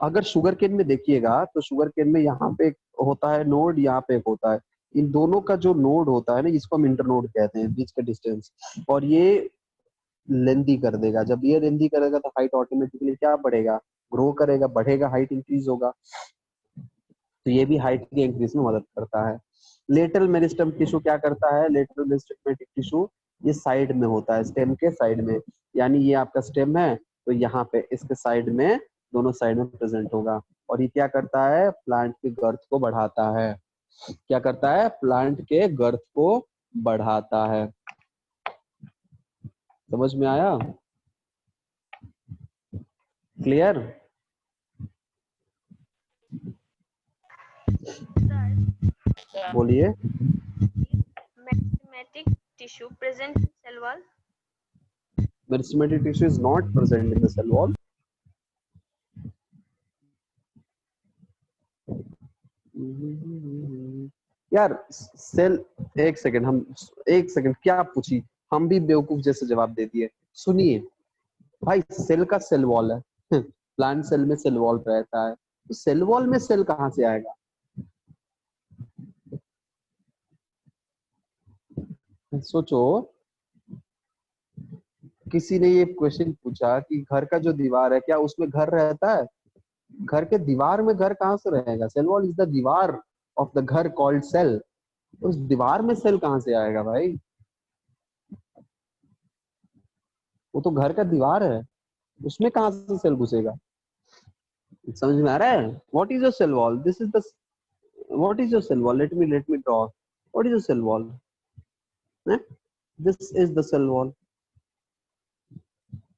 अगर शुगर केन में देखिएगा तो शुगर केन में यहाँ पे एक होता है नोड, यहाँ पे एक होता है। इन दोनों का जो नोड होता है ना, इसको हम इंटरनोड कहते हैं, बीच का डिस्टेंस, और ये लेंथी कर देगा। जब ये लेंथी करेगा तो हाइट ऑटोमेटिकली क्या बढ़ेगा, ग्रो करेगा, बढ़ेगा, हाइट इंक्रीज होगा। तो ये भी हाइट के इंक्रीज में मदद करता है। लेटरल मेरिस्टम टिश्यू क्या करता है, लेटरल मेरिस्टेमेटिक टिश्यू ये साइड में होता है, स्टेम के साइड में, यानी ये आपका स्टेम है तो यहाँ पे इसके साइड में, दोनों साइड में प्रेजेंट होगा। और ये क्या करता है, प्लांट की गर्थ को बढ़ाता है। क्या करता है, प्लांट के गर्थ को बढ़ाता है। समझ में आया, क्लियर? बोलिए। Meristematic tissue present in cell wall. Meristematic tissue is not present in the cell wall. यार सेल, एक सेकंड, हम एक सेकंड, क्या पूछी, हम भी बेवकूफ जैसे जवाब दे दिए। सुनिए भाई, सेल का सेल वॉल है, प्लांट सेल में सेल वॉल रहता है, तो सेल वॉल में सेल कहाँ से आएगा? सोचो, किसी ने ये क्वेश्चन पूछा कि घर का जो दीवार है क्या उसमें घर रहता है? घर के दीवार में घर कहाँ से रहेगा? सेल वॉल इज द दीवार ऑफ द घर कॉल्ड सेल। उस दीवार में सेल कहाँ से आएगा भाई? वो तो घर का दीवार है, उसमें कहाँ से सेल घुसेगा? समझ में आ रहा है? What is your cell wall? This is the what is your cell wall? Let me draw. What is your cell wall? This is the cell wall,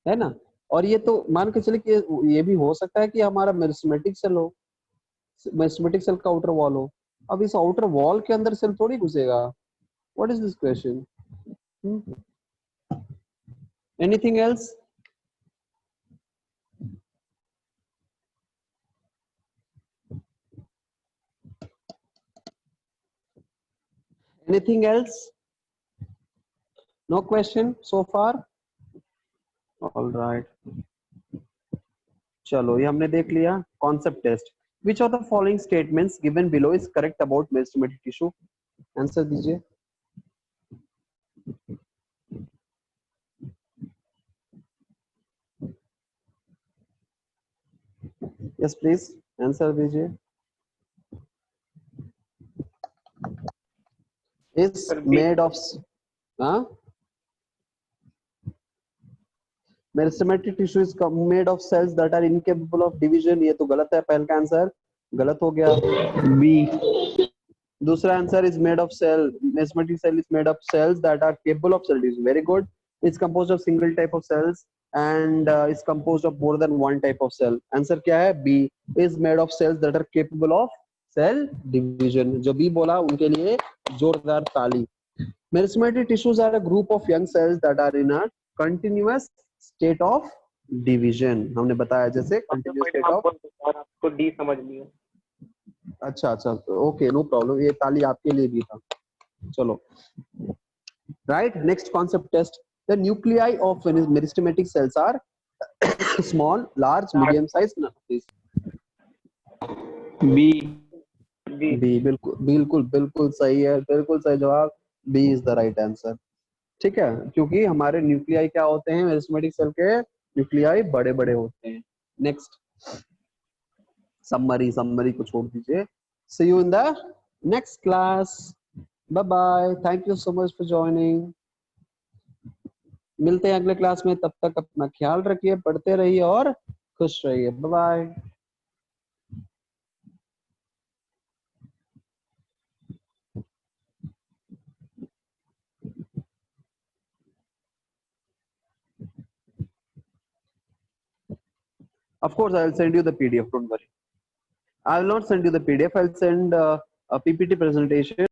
है ना? और ये तो मान के चले कि ये भी हो सकता है कि हमारा मेरिस्टेमेटिक सेल हो, मेरिस्टेमेटिक सेल का आउटर वॉल हो. अब इस आउटर वॉल के अंदर सेल थोड़ी घुसेगा. What is this question? Anything else? Anything else? No question so far? All right. चलो ये हमने देख लिया. Concept test. Which of the following statements given below is correct about meristematic tissue? Answer दीजिए. Yes, please. Answer दीजिए. Is made of meristematic tissue is made of cells that are incapable of division. ये तो गलत है. पहला answer गलत हो गया. B. दूसरा answer is made of cell. Meristematic cell is made of cells that are capable of cell division. Very good. It's composed of single type of cells and is composed of more than one type of cell. Answer क्या है? B is made of cells that are capable of cell division. जो B बोला उनके लिए जोरदार ताली. Meristematic tissues are a group of young cells that are in a continuous state of division. हमने बताया जैसे continuous state of. आपको डी समझ लिया. अच्छा अच्छा, ओके, नो प्रॉब्लम. ये ताली आपके लिए भी था. चलो, right. Next concept test. The nuclei of meristematic cells are small, large, medium size. B. B. बिल्कुल बिल्कुल बिल्कुल सही है. बिल्कुल सही जवाब. B is the right answer. ठीक है, क्योंकि हमारे न्यूक्लियाई क्या होते हैं? मेरिस्टेमेटिक सेल के न्यूक्लियाई बड़े बड़े होते हैं. नेक्स्ट summary को छोड़ दीजिए. See you in the next class. Bye bye. Thank you so much for joining. मिलते हैं अगले क्लास में. तब तक अपना ख्याल रखिए, पढ़ते रहिए और खुश रहिए. Bye bye. Of course, I will send you the PDF. Don't worry. I will not send you the PDF. I'll send a PPT presentation.